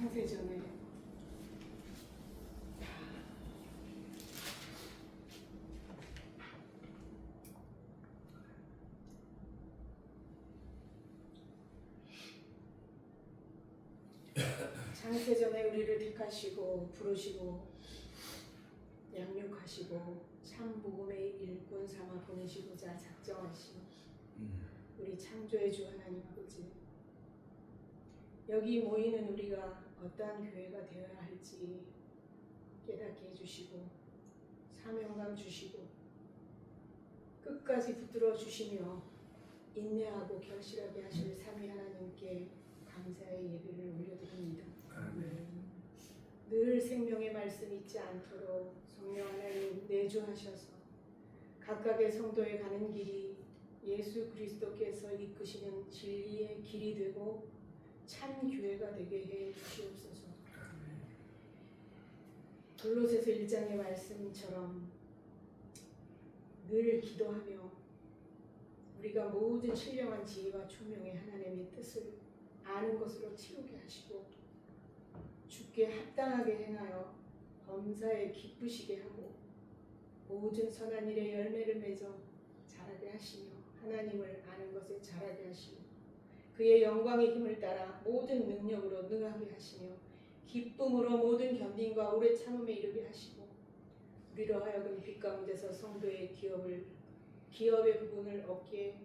창세전에 창세전에 우리를 택하시고 부르시고 양육하시고 참 복음의 일꾼 삼아 보내시고자 작정하신 우리 창조의 주 하나님 아버지, 여기 모이는 우리가 어떠한 교회가 되어야 할지 깨닫게 해주시고 사명감 주시고 끝까지 붙들어 주시며 인내하고 결실하게 하실 삼위 하나님께 감사의 예배를 올려드립니다. 늘 생명의 말씀 잊지 않도록 성령 하나님 내주하셔서 각각의 성도에 가는 길이 예수 그리스도께서 이끄시는 진리의 길이 되고 참 교회가 되게 해 주시옵소서. 골로새서 1장의 말씀처럼 늘 기도하며 우리가 모든 신령한 지혜와 총명의 하나님의 뜻을 아는 것으로 채우게 하시고 주께 합당하게 행하여 범사에 기쁘시게 하고 모든 선한 일에 열매를 맺어 자라게 하시며 하나님을 아는 것에 자라게 하시고 그의 영광의 힘을 따라 모든 능력으로 능하게 하시며 기쁨으로 모든 견딘과 오래 참음에 이르게 하시고 우리로 하여금 빛 가운데서 성도의 기업의 부분을 얻게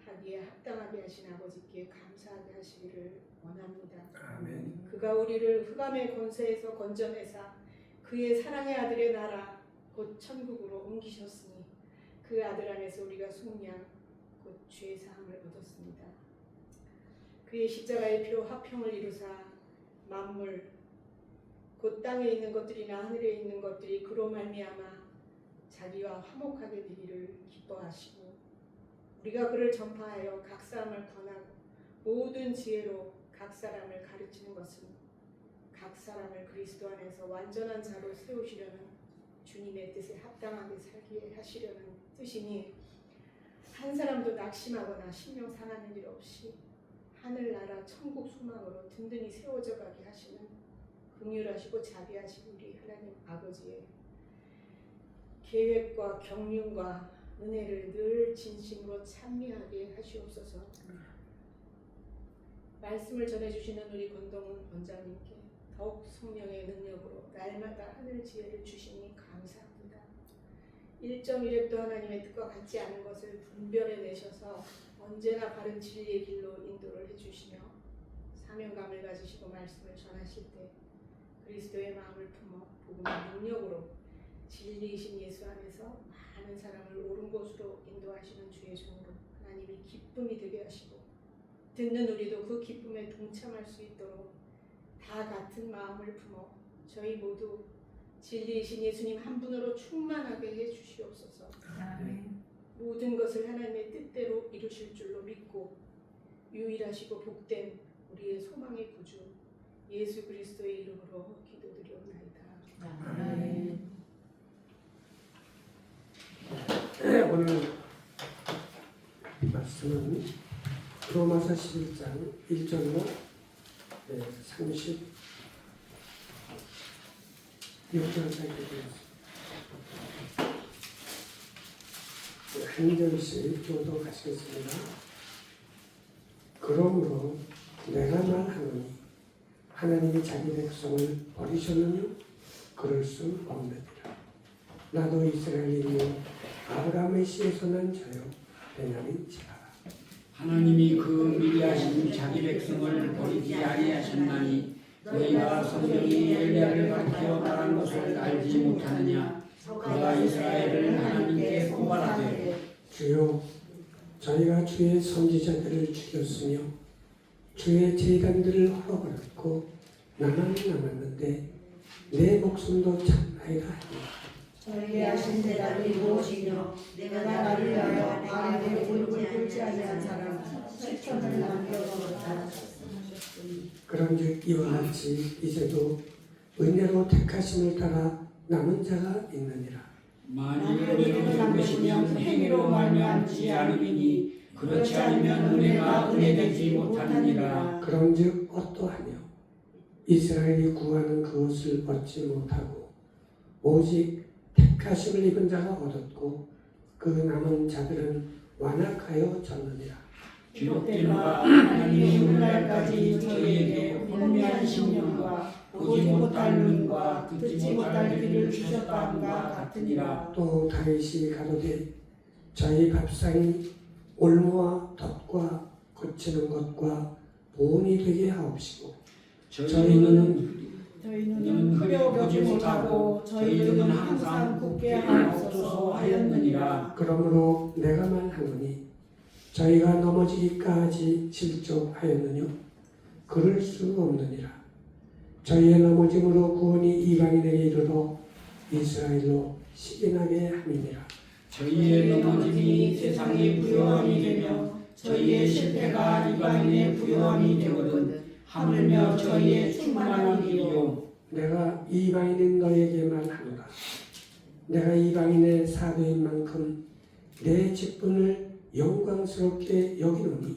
하기에 합당하게 하신 아버지께 감사하게 하시기를 원합니다. 아멘. 그가 우리를 흑암의 권세에서 건져내사 그의 사랑의 아들의 나라 곧 천국으로 옮기셨으니 그 아들 안에서 우리가 속량 곧 죄 사함을 얻었습니다. 그의 십자가의 피로 화평을 이루사 만물 곧 땅에 있는 것들이나 하늘에 있는 것들이 그로 말미암아 자기와 화목하게 되기를 기뻐하시고 우리가 그를 전파하여 각 사람을 권하고 모든 지혜로 각 사람을 가르치는 것은 각 사람을 그리스도 안에서 완전한 자로 세우시려는 주님의 뜻에 합당하게 살게 하시려는 뜻이니 한 사람도 낙심하거나 신령 상하는 일 없이 하늘나라 천국 소망으로 든든히 세워져 가게 하시는 긍휼하시고 자비하신 우리 하나님 아버지의 계획과 경륜과 은혜를 늘 진심으로 찬미하게 하시옵소서. 말씀을 전해주시는 우리 권동훈 원장님께 더욱 성령의 능력으로 날마다 하늘 지혜를 주시니 감사합니다. 1.1획도 하나님의 뜻과 같지 않은 것을 분별해내셔서 언제나 바른 진리의 길로 인도를 해주시며 사명감을 가지시고 말씀을 전하실 때 그리스도의 마음을 품어 복음의 능력으로 진리이신 예수 안에서 많은 사람을 옳은 곳으로 인도하시는 주의 종으로 하나님이 기쁨이 되게 하시고 듣는 우리도 그 기쁨에 동참할 수 있도록 다 같은 마음을 품어 저희 모두 진리이신 예수님 한 분으로 충만하게 해 주시옵소서. 아멘. 모든 것을 하나님의 뜻대로 이루실 줄로 믿고 유일하시고 복된 우리의 소망의 구주 예수 그리스도의 이름으로 기도드리옵나이다. 아멘. 오늘 말씀은 로마서 11장 1절로 36절까지 되었습니다. 한 절씩 교독하시겠습니다. 그러므로 내가 말하노니 하나님이 자기 백성을 버리셨느냐? 그럴 수 없느니라. 나도 이스라엘이요 아브라함의 씨에서 난 자요 베냐민지라. 하나님이 그 미리하신 자기 백성을 버리지 아니하셨나니 너희가 성경이 엘리야를 가리켜 말한 것을 알지 못하느냐. 그가 이스라엘을 하나님께 고발하되 주여 저희가 주의 선지자들을 죽였으며 주의 제단들을 헐어버렸고 나만 남았는데 내 목숨도 참나이다 하니 저에게 하신 대답이 무엇이뇨? 내가 나를 위하여 아내의 무릎을 꿇지 아니한 사람 7천을 남겨두었다. 그런즉 이와 같이 이제도 은혜로 택하심을 따라 남은 자가 있느니라. 만일 은혜로 산 것이면 행위로 말미암지 않음이니 그렇지 않으면 은혜가 은혜되지 못하느니라. 그런즉 어떠하뇨? 이스라엘이 구하는 그것을 얻지 못하고 오직 택하심을 입은 자가 얻었고 그 남은 자들은 완악하여 졌느니라. 기록된 바 하나님이 오늘날까지 저희에게 혼미한 심령과 보지 못할 눈과 듣지 못할 귀를 주셨다함과 같으니라. 또 다윗이 가로되 저희 밥상이 올무와 덫과 거치는 것과 보온이 되게 하옵시고 저희는 저희는 흐려 보지 못하고 저희 눈은 항상 굳게 하옵소서 하였느니라. 그러므로 내가 말하노니 저희가 넘어지기까지 실족하였느뇨 그럴 수 없느니라. 저희의 넘어짐으로 구원이 이방인에게 이르러 이스라엘로 시인하게 함이니라. 저희의 넘어짐이 세상의 부요함이 되며 저희의 실패가 이방인의 부요함이 되거든 하물며 저희의 충만한 일이요 내가 이방인인 너에게만 하노라. 내가 이방인의 사도인 만큼 내 직분을 영광스럽게 여기노니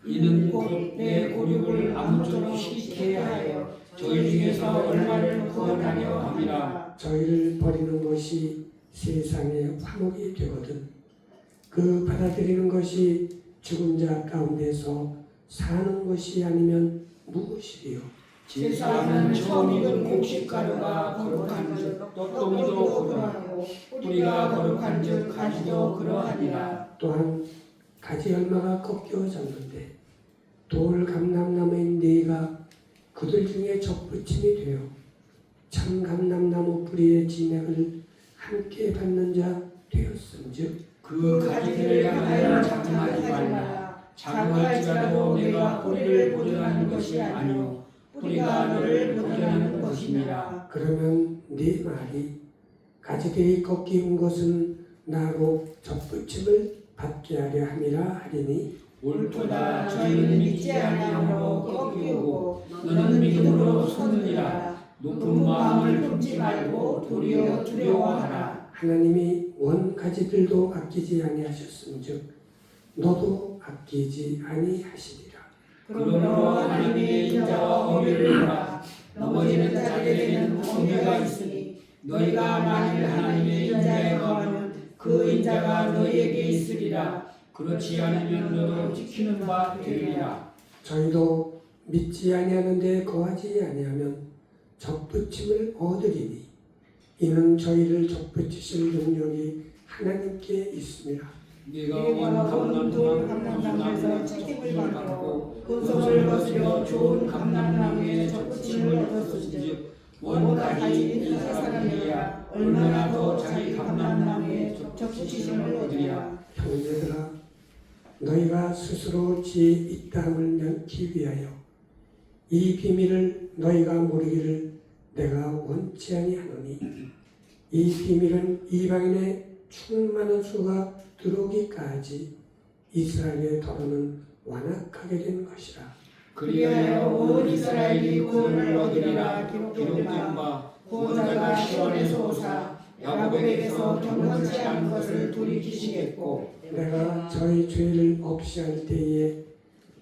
이는 곧 내 고륙을 아무쪼록 시게 하여 저희 중에서 얼마를 구원하려 함이라. 저희를 버리는 것이 세상의 화목이 되거든 그 받아들이는 것이 죽은 자 가운데서 사는 것이 아니면 무엇이리요. 제사는 처음 익은 곡식가루가 거룩한즉 떡동이도 거룩하고 뿌리가 거룩한즉 가지도 그러하니라. 또한 가지 얼마가 꺾여졌는데 돌 감람나무인 네가 그들 중에 접붙임이 되어 참 감람나무 뿌리의 진액을 함께 받는 자 되었음즉 그 가지들을 향하여 자랑하지 말라. 자랑할지라도 내가 뿌리를 보존하는 것이 아니요 뿌리가 너를 보존하는 것이니라. 그러면 네 말이 가지들이 꺾인 것은 나로 접붙임을 받게 하려 함이라 하리니 옳도다. 저희는 믿지 아니하므로 꺾이고 너는 믿음으로 섰느니라. 높은 마음을 품지 말고 도리어 두려워하라. 하나님이 원 가지들도 아끼지 아니하셨음즉 너도 아끼지 아니하시리라. 그러므로 하나님의 인자와 어미를 보라. 넘어지는 자들에게는 어미가 있으니 너희가 만일 하나님의 인자에 거하면 그 인자가 너희에게 있으리라. 그렇지 않으면 너도 지키는 바 되리라. 저희도 믿지 아니하는데 거하지 아니하면 접붙임을 얻으리니 이는 저희를 접붙이실 능력이 하나님께 있습니다. 네가 원 감람나무에서 책임을 받고 본성을 거스려 좋은 감람나무에 접붙임을 얻었은즉 원가지 이 사람이야 얼마나 더 자기 감람나무에 접붙이심을 얻으리라. 형제들아 너희가 스스로 지혜 있다함을 명기 위하여 이 비밀을 너희가 모르기를 내가 원치 아니하노니 이 비밀은 이방인의 충만한 수가 들어오기까지 이스라엘의 더러는 완악하게 된 것이라. 그리하여 온 이스라엘이 구원을 얻으리라. 기록된 바 구원자가 시온에서 오사 야곱에게서 경건치 않은 것을 돌이키시겠고 내가 저희 죄를 없이 할 때에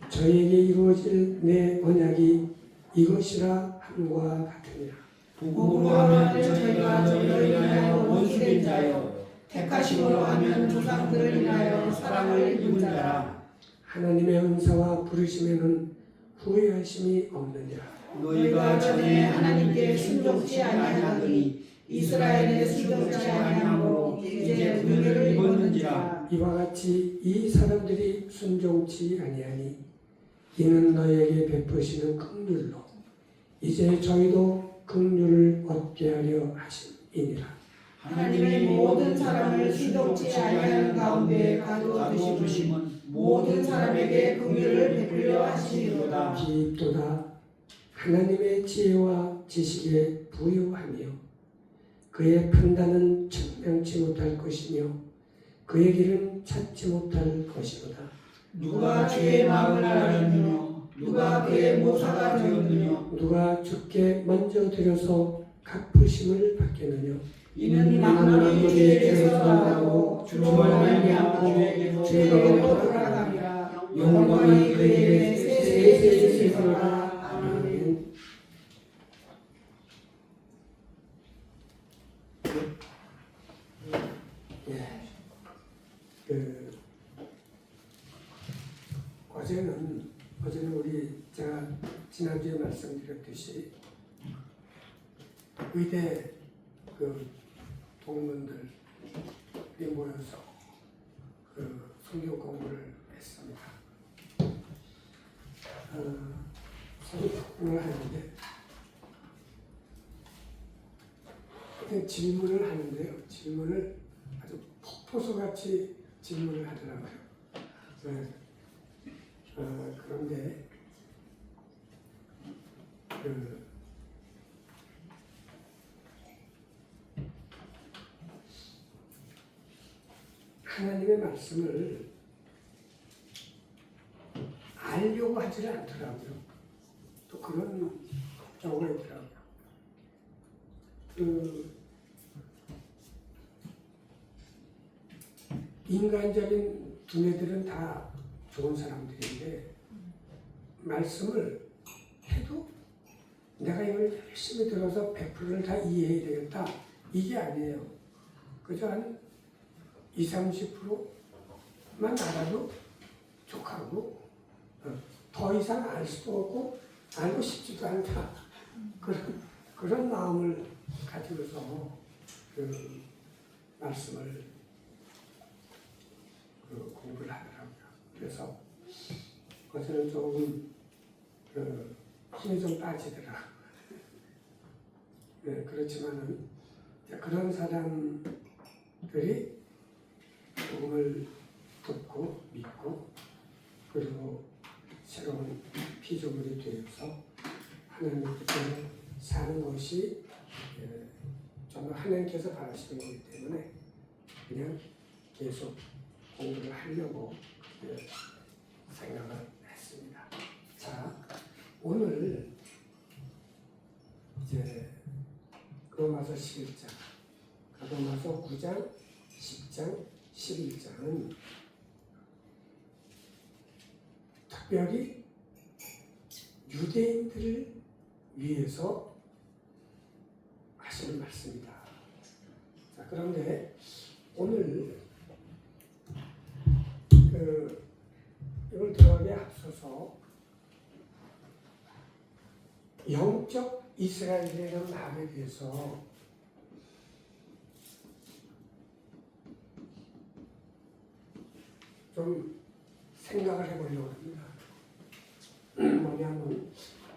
저희에게 이루어질 내 언약이 이것이라 함과 같으니라. 복음으로 하면 저희가 너희를 인하여 원수된 자요 택하심으로 하면 조상들을 인하여 사랑을 입은 자라. 하나님의 은사와 부르심에는 후회하심이 없느니라. 너희가 전에 하나님께 순종치 아니하더니 이스라엘에 순종치 아니하므로 이제 은혜를 입었는지라. 이와 같이 이 사람들이 순종치 아니하니 이는 너희에게 베푸시는 긍휼로 이제 저희도 긍휼을 얻게 하려 하심이니라. 하나님의 모든 사람을 순종치 아니하는 가운데 가두어두심은 모든 사람에게 긍휼을 베풀려 하시리로다. 기입도다 하나님의 지혜와 지식에 부유하며 그의 판단은 측량치 못할 것이며 그의 길은 찾지 못할 것이로다. 누가 주의 마음을 알았느냐 누가 그의 모사가 되었느냐 누가 주께 먼저 드려서 갚으심을 받겠느냐. 이는 만물이 주에게서 나오고 주로 말미암아 주에게로 돌아가니라. 啊 영광이 그에게 세세세세로라. 아멘. 제가 지난주에 말씀드렸듯이 의대 그 동문들이 모여서 그 성경 공부를 했습니다. 성경 공부를 하는데 그때 질문을 하는데요. 질문을 아주 폭포수같이 질문을 하더라고요. 그런데 하나님의 말씀을 알려고 하지를 않더라고요. 또 그런 경우가 있더라고요. 인간적인 두뇌들은 다 좋은 사람들인데 말씀을 해도 내가 이걸 열심히 들어서 100%를 다 이해해야 되겠다 이게 아니에요. 그저 한 20-30%만 알아도 족하고 더 이상 알 수도 없고 알고 싶지도 않다. 그런 마음을 가지고서 그 말씀을 공부를 하더라고요. 그래서 그것은 조금 힘이 좀 빠지더라. 네, 그렇지만은 그런 사람들이 복음을 듣고 믿고 그리고 새로운 피조물이 되어서 하나님께 사는 것이 정말 하나님께서 바라시는 거기 때문에 그냥 계속 공부를 하려고 생각을 했습니다. 자, 오늘 이제 로마서 11장, 로마서 9장, 10장, 11장은 특별히 유대인들을 위해서 하시는 말씀이다. 자, 그런데 오늘 이걸 들어가기에 앞서서 영적 이스라엘이라는 말에 대해서 좀 생각을 해보려고 합니다. 뭐냐면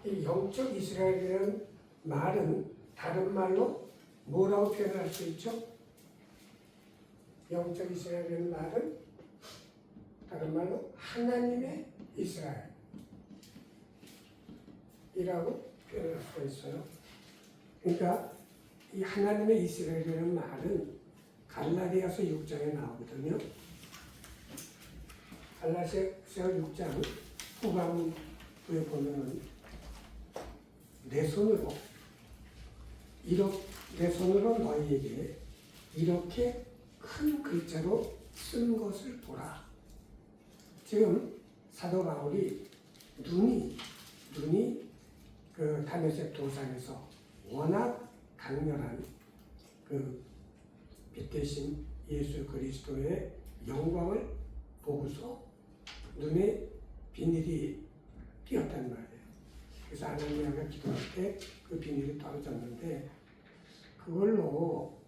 이 영적 이스라엘이라는 말은 다른 말로 뭐라고 표현할 수 있죠? 영적 이스라엘이라는 말은 다른 말로 하나님의 이스라엘이라고 표현할 수가 있어요. 그러니까 이 하나님의 이스라엘이라는 말은 갈라디아서 6장에 나오거든요. 갈라디아서 6장 후반부에 보면은 내 손으로 너희에게 이렇게 큰 글자로 쓴 것을 보라. 지금 사도 바울이 눈이 그 다메섹 도상에서 워낙 강렬한 그 빛 대신 예수 그리스도의 영광을 보고서 눈에 비닐이 끼었단 말이에요. 그래서 아나니아가 기도할 때 그 비닐이 떨어졌는데 그걸로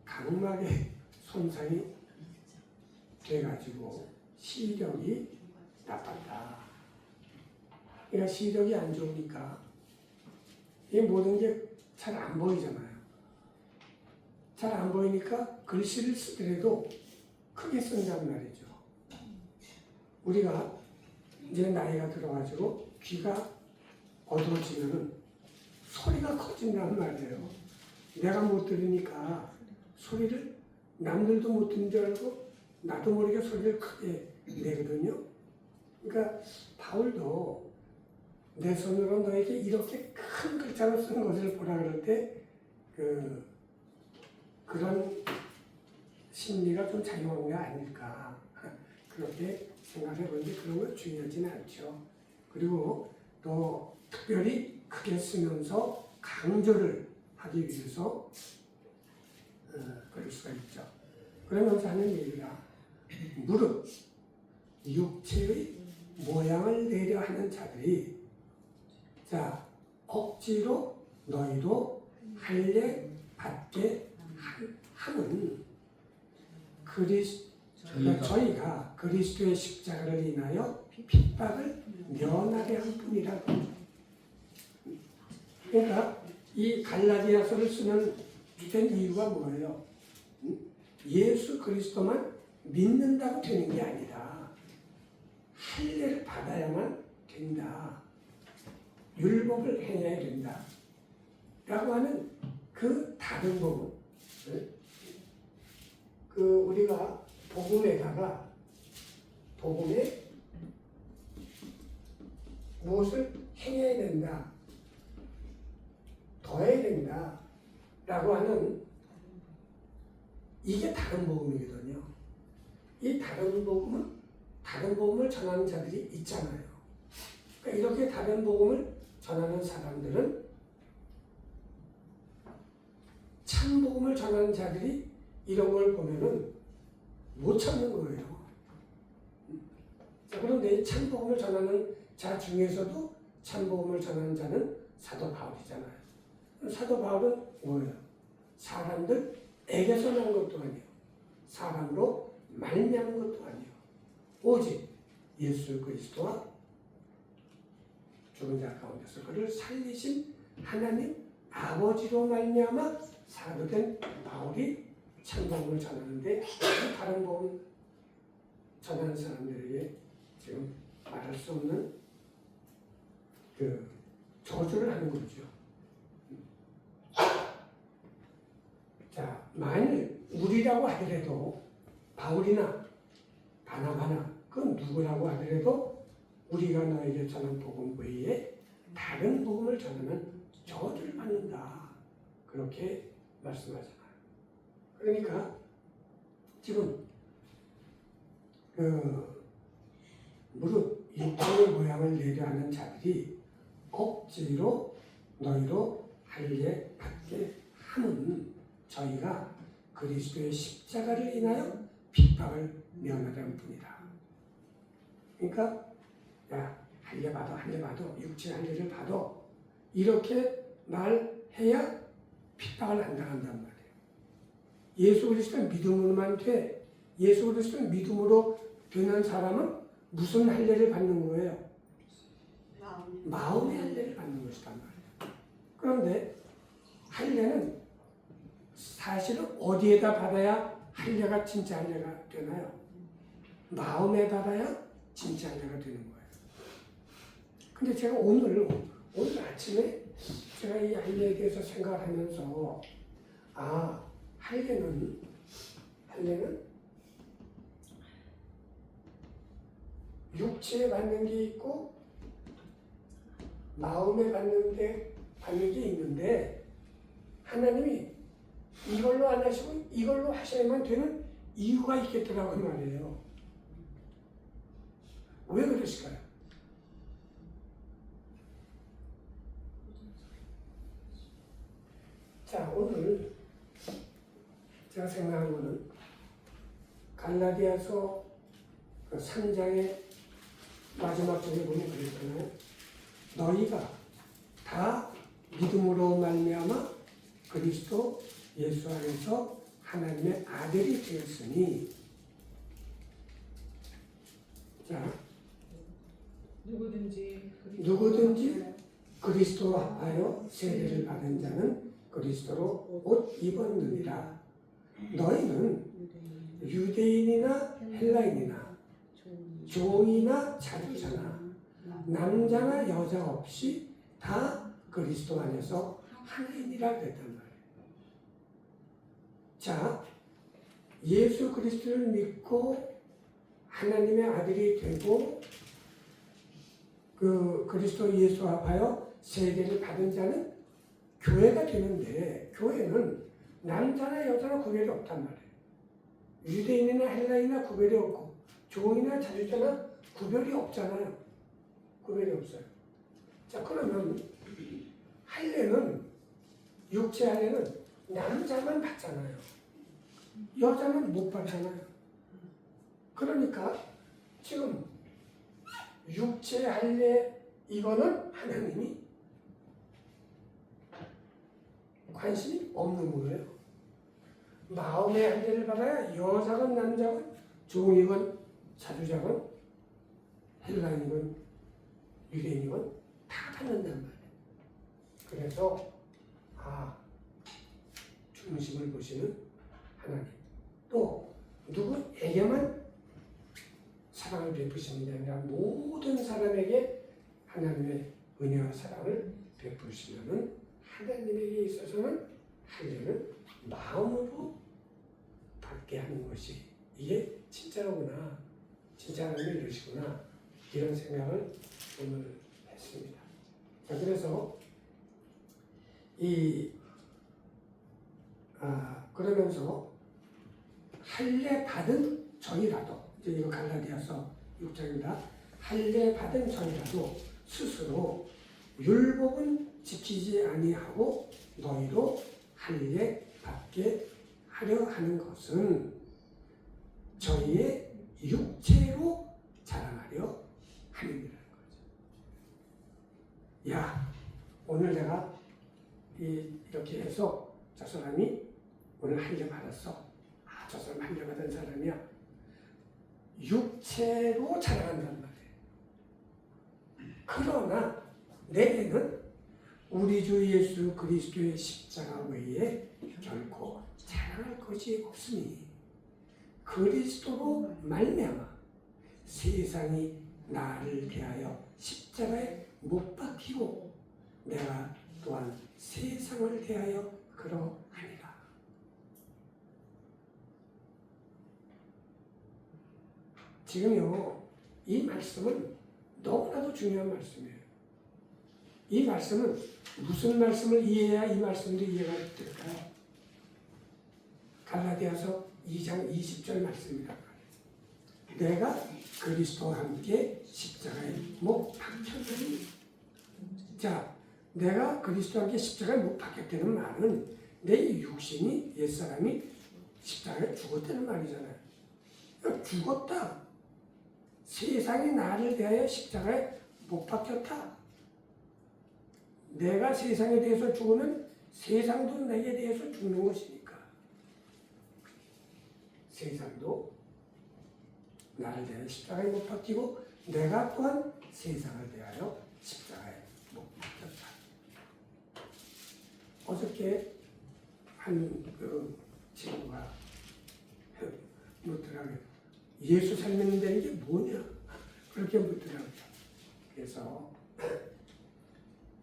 각막에 손상이 돼가지고 시력이 나빴다. 그러니까 시력이 안 좋으니까 이 모든 게 잘 안 보이잖아요. 잘 안 보이니까 글씨를 쓰더라도 크게 쓴단 말이죠. 우리가 이제 나이가 들어가지고 귀가 어두워지면은 소리가 커진단 말이에요. 내가 못 들으니까 소리를 남들도 못 듣는 줄 알고 나도 모르게 소리를 크게 내거든요. 그러니까 바울도 내 손으로 너에게 이렇게 큰 글자로 쓴 것을 보라 그럴 때 그런 심리가 좀 작용한 게 아닐까 그렇게 생각해 보는데 그런 건 중요하지는 않죠. 그리고 또 특별히 크게 쓰면서 강조를 하기 위해서 그럴 수가 있죠. 그러면서 하는 얘기가 무릇 육체의 모양을 내려 하는 자들이 자 억지로 너희도 할례 받게 함은 저희가 그리스도의 십자가를 인하여 핍박을 면하게 한 뿐이라고. 그러니까 이 갈라디아서를 쓰는 된 이유가 뭐예요? 예수 그리스도만 믿는다고 되는 게 아니라 할례를 받아야만 된다. 율법을 행해야 된다. 라고 하는 그 다른 복음. 우리가 복음에다가 복음에 무엇을 행해야 된다. 더 해야 된다. 라고 하는 이게 다른 복음이거든요. 이 다른 복음은 다른 복음을 전하는 자들이 있잖아요. 그러니까 이렇게 다른 복음을 전하는 사람들은 참 복음을 전하는 자들이 이런 걸 보면은 못 참는 거예요. 자, 그런데 참 복음을 전하는 자 중에서도 참 복음을 전하는 자는 사도 바울이잖아요. 사도 바울은 뭐예요? 사람들에게서 난 것도 아니에요. 사람으로 말미암은 것도 아니에요. 오직 예수 그리스도와 죽은 자 가운데서 그를 살리신 하나님 아버지로 말미암아 사도된 바울이 참복음을 전하는데 다른 복음 전하는 사람들에게 지금 말할 수 없는 그 저주를 하는 거죠. 자, 만일 우리라고 하더라도 바울이나 바나바나 그 누구라고 하더라도 우리가 너에게 전한 복음 외에 다른 복음을 전하면 저주를 받는다. 그렇게 말씀하잖아요. 그러니까 지금 무릇 육체의 모양을 내려 하는 자들이 억지로 너희로 할례 받게 함은 저희가 그리스도의 십자가를 인하여 핍박을 면하려는 뿐이다. 그러니까 야 할례 받아 육체 할례를 받아 이렇게 말해야 핍박을 안 당한단 말이에요. 예수 그리스도를 믿음으로만 돼. 예수 그리스도를 믿음으로 되는 사람은 무슨 할례를 받는 거예요? 마음의 할례를 받는 것이단 말이에요. 그런데 할례는 사실은 어디에다 받아야 할례가 진짜 할례가 되나요? 마음에 받아야 진짜 할례가 되는 거예요. 근데 제가 오늘 아침에 제가 이 할례에 대해서 생각을 하면서 할례는 육체에 받는 게 있고 마음에 받는 게 있는데 하나님이 이걸로 안 하시고 이걸로 하셔야만 되는 이유가 있겠더라고 말이에요. 왜 그러실까요? 자, 오늘 제가 생각한 거는 갈라디아서 3장의 마지막 쪽에 보면 그랬잖아요. 너희가 다 믿음으로 말미암아 그리스도 예수 안에서 하나님의 아들이 되었으니 자 누구든지 그리스도로 합하여 세례를 받은 자는 그리스도로 옷 입었느니라. 너희는 유대인이나 헬라인이나 종이나 자주자나 남자나 여자 없이 다 그리스도 안에서 하나이니라 그랬단 말이에요. 자, 예수 그리스도를 믿고 하나님의 아들이 되고 그 그리스도 예수 합하여 세례를 받은 자는 교회가 되는데 교회는 남자나 여자나 구별이 없단 말이에요. 유대인이나 헬라인이나 구별이 없고 종이나 자주자나 구별이 없잖아요. 구별이 없어요. 자, 그러면 할례는 육체 할례는 남자만 받잖아요. 여자는 못 받잖아요. 그러니까 지금 육체 할례 이거는 하나님이 관심이 없는 거예요. 마음의 할례를 받아야 여자건 남자건 종이건 사주자건 헬라인이건 유대인이건 다 받는단 말이에요. 그래서 중심을 보시는 하나님, 또 누구에게만 사랑을 베푸시는 게 아니라 모든 사람에게 하나님의 은혜와 사랑을 베푸시는 하나님에게 있어서는 할례는 마음으로 받게 하는 것이 이게 진짜로구나, 진짜 하나님이 이러시구나, 이런 생각을 오늘 했습니다. 자, 그래서 그러면서 할례 받은 저희라도, 이제 이거 갈라디아서 6장입니다. 할례 받은 저희라도 스스로 율법은 지키지 아니하고 너희로 할례 받게 하려 하는 것은 저희의 육체로 자랑하려 함이라는 거죠. 야, 오늘 내가 이렇게 해서 저 사람이 오늘 할례 받았어. 저 사람 할례 받은 사람이야. 육체로 자랑한단 말이에요. 그러나 내게는 우리 주 예수 그리스도의 십자가 외에 결코 자랑할 것이 없으니 그리스도로 말미암아 세상이 나를 대하여 십자가에 못 박히고 내가 또한 세상을 대하여 그러하니라. 지금요, 이 말씀은 너무나도 중요한 말씀이에요. 이 말씀은 무슨 말씀을 이해해야 이 말씀도 이해가 될까요? 갈라디아서 2장 20절 말씀입니다. 내가 그리스도와 함께 십자가에 못 박혔으니, 자, 내가 그리스도와 함께 십자가에 못 박혔다는 말은 내 육신이, 옛사람이 십자가에 죽었다는 말이잖아요. 죽었다. 세상이 나를 대하여 십자가에 못 박혔다. 내가 세상에 대해서 죽으면 세상도 내게 대해서 죽는 것이니까. 세상도 나를 대하여 십자가에 못 박히고 내가 또한 세상을 대하여 십자가에 못 박혔다. 어저께 한 친구가 묻더라고요. 예수 잘 믿는다는 게 뭐냐? 그렇게 묻더라고요. 그래서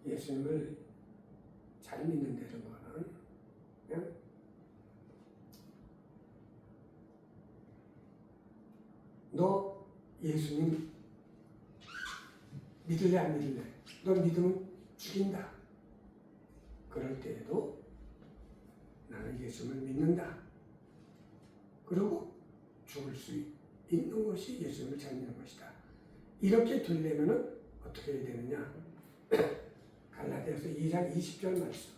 예수님을 잘 믿는다는 거는 그냥 너 예수님 믿을래 안 믿을래? 너 믿으면 죽인다. 그럴 때에도 나는 예수님을 믿는다. 그리고 죽을 수 있는 것이 예수님을 잘 믿는 것이다. 이렇게 되려면 어떻게 해야 되느냐? 갈라디아서 2장 20절 말씀.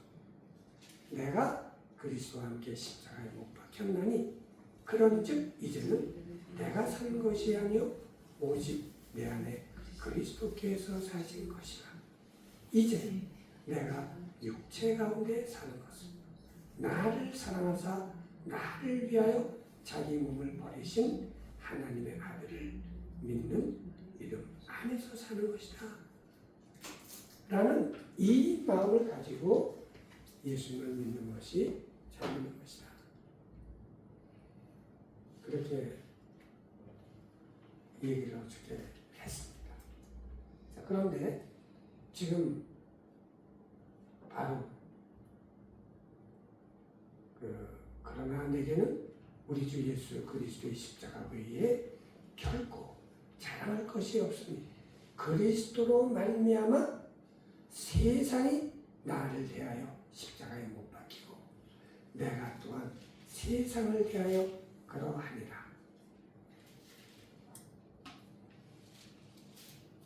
내가 그리스도와 함께 십자가에 못 박혔나니 그런즉 이제는 내가 사는 것이 아니요 오직 내 안에 그리스도께서 사신 것이라. 이제 내가 육체 가운데 사는 것은 나를 사랑하사 나를 위하여 자기 몸을 버리신 하나님의 아들을 믿는 믿음 안에서 사는 것이다. 라는 이 마음을 가지고 예수님을 믿는 것이 잘 믿는 것이다. 그렇게 얘기를 어떻게 했습니다. 자, 그런데 지금 바로 그러나 내게는 우리 주 예수 그리스도의 십자가 외에 결코 자랑할 것이 없으니 그리스도로 말미암아 세상이 나를 대하여 십자가에 못 박히고 내가 또한 세상을 대하여 그러하니라.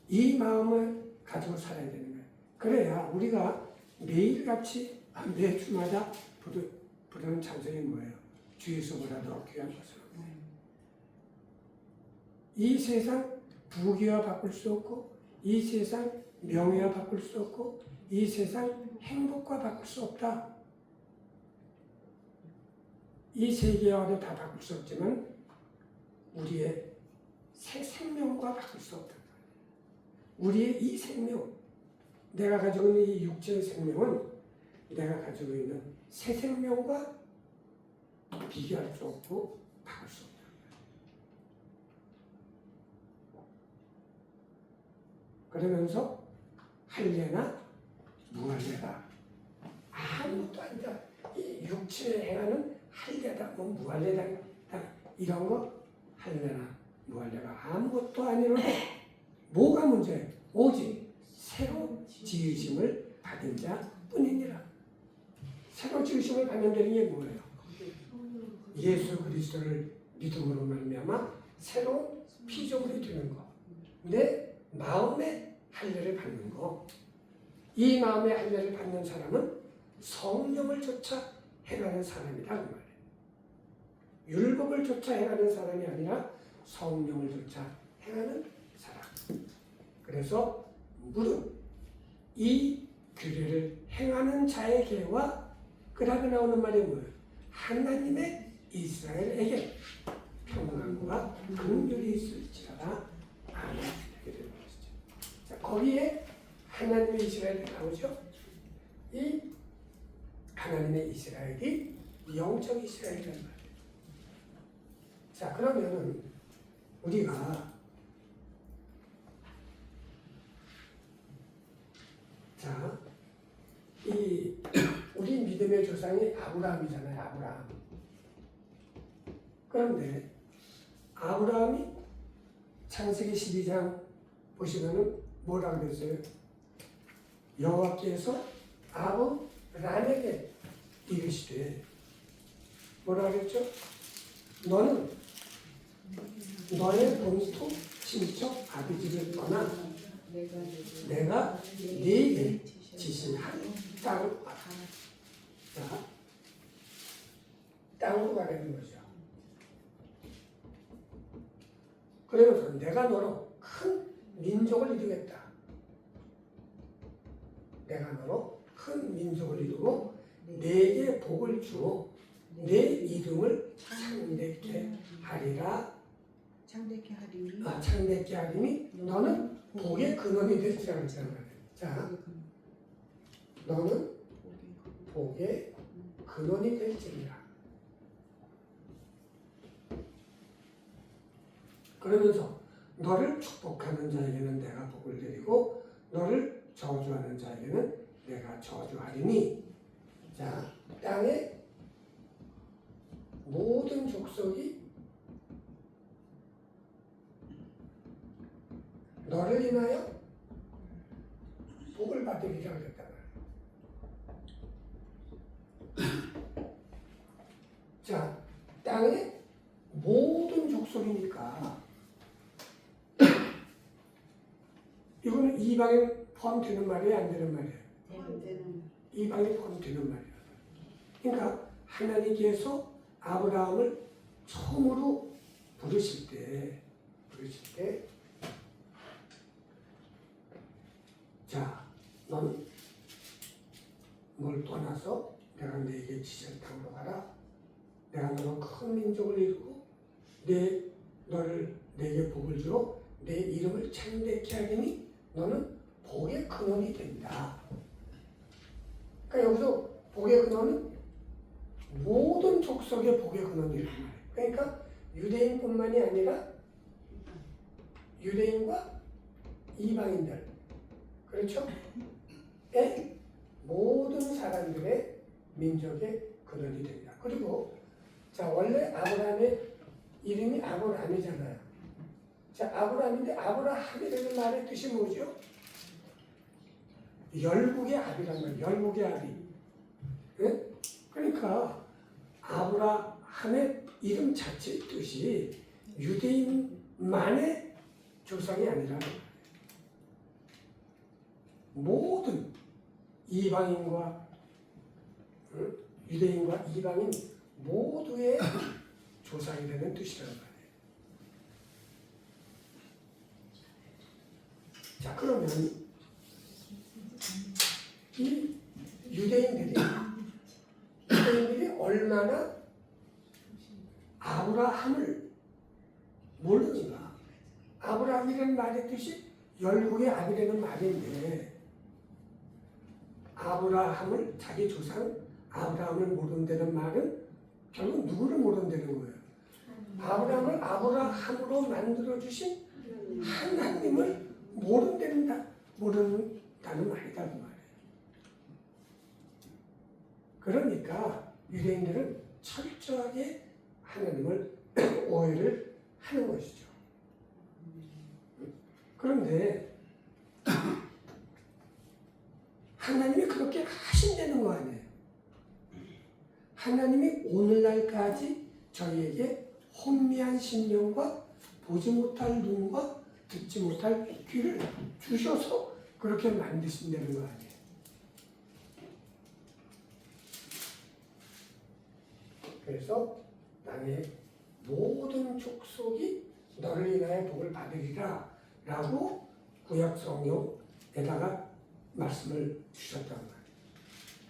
이 마음을 가지고 살아야 되는 거예요. 그래야 우리가 매일같이 매주마다 부르는 찬송이 뭐예요? 주에서보다 더 귀한 것은 없네. 이 세상 부귀와 바꿀 수 없고 이 세상 명예와 바꿀 수 없고 이 세상 행복과 바꿀 수 없다. 이 세계와도 다 바꿀 수 없지만 우리의 새 생명과 바꿀 수 없다. 우리의 이 생명, 내가 가지고 있는 이 육체의 생명은 내가 가지고 있는 새 생명과 비교할 수 없고 바꿀 수 없다. 그러면서 할례나 무할례다. 아무것도 아니다. 이 육체에 행하는 할례다, 뭐 무할례다, 이런 거 할례나 무할례가 아무것도 아니로되 뭐가 문제예요? 오직 새로 지으심을 받은 자뿐이니라. 새로 지으심을 받는다는 게 뭐예요? 예수 그리스도를 믿음으로 말미암아 새로운 피조물이 되는 거. 내 마음의 할례를 받는 거. 이 마음의 할례를 받는 사람은 성령을 쫓아 행하는 사람이다 그 말이에요. 율법을 쫓아 행하는 사람이 아니라 성령을 쫓아 행하는 사람. 그래서 무릇 이 규례를 행하는 자에게와 그 다음에 나오는 말이 뭐예요? 하나님의 이스라엘에게 평강과 긍휼이 있을지어다. 아멘. 이렇게 되는 것이죠. 자, 거기에 하나님의 이스라엘이 나오죠. 이 하나님의 이스라엘이 영적 이스라엘이란 말이에요. 자, 그러면 우리가 자, 이 우리 믿음의 조상이 아브라함이잖아요. 아브라함. 그런데 아브라함이 창세기 12장 보시면은 뭐라고 그랬어요? 여호와께서 아브라함에게 이르시되 뭐라고 그랬죠? 너는 너의 본토 친척 아비집을 떠나 내가 네게 지시한 땅으로 가라. 자, 땅으로 가라는 거죠. 그러면서 내가 너로 큰 민족을 이루겠다. 내가 너로 큰 민족을 이루고 네게 복을 주어 내 이름을 창대케 하리라. 창대케 하리니 창대케 하리니 너는 복의 근원이 될지라 그랬잖아요. 자, 너는 복의 근원이 될지니라. 그러면서 너를 축복하는 자에게는 내가 복을 드리고 너를 저주하는 자에게는 내가 저주하리니. 자, 땅의 모든 족속이 너를 인하여 복을 받으리라 그랬단 말이에요. 자, 땅의 모든 족속이니까 이거는 이방에 포함되는 말이에요, 안 되는 말이에요? 이방에 포함되는 말이에요. 그러니까 하나님께서 아브라함을 처음으로 부르실 때 자, 넌 뭘 떠나서 내가 네게 지시할 땅으로 가라. 내가 너로 큰 민족을 이루고 너를 내게 복을 주어 내 이름을 창대케 하리니 너는 복의 근원이 된다. 그러니까 여기서 복의 근원은 모든 족속의 복의 근원이란 말이에요. 그러니까 유대인뿐만이 아니라 유대인과 이방인들, 그렇죠? 모든 사람들의 민족의 근원이 된다. 그리고 자, 원래 아브라함의 이름이 아브라함이잖아요. 자, 아브라함인데 아브라함이라는 말의 뜻이 뭐죠? 열국의 압이란 말이에요. 열국의 압이. 네? 그러니까 아브라함의 이름 자체의 뜻이 유대인만의 조상이 아니라 모든 이방인과 유대인과 이방인 모두의 조상이 되는 뜻이라는 말이에요. 자, 그러면 이 유대인들이 얼마나 아브라함을 모르는가. 아브라함이라는 말의 뜻이 열국의 아들이라는 말인데, 아브라함을, 자기 조상 아브라함을 모른다는 말은 결국 누구를 모른다는 거예요. 아브라함을 아브라함으로 만들어주신 하나님을 모른다는 말이다 그 말이에요. 그러니까 유대인들은 철저하게 하나님을 오해를 하는 것이죠. 그런데 하나님이 그렇게 하신다는 거 아니에요. 하나님이 오늘날까지 저희에게 혼미한 심령과 보지 못할 눈과 듣지 못할 귀를 주셔서 그렇게 만드신다는 거 아니에요. 그래서 땅의 모든 족속이 너를 인하여 복을 받으리라 라고 구약 성경에다가 말씀을 주셨단 말이에요.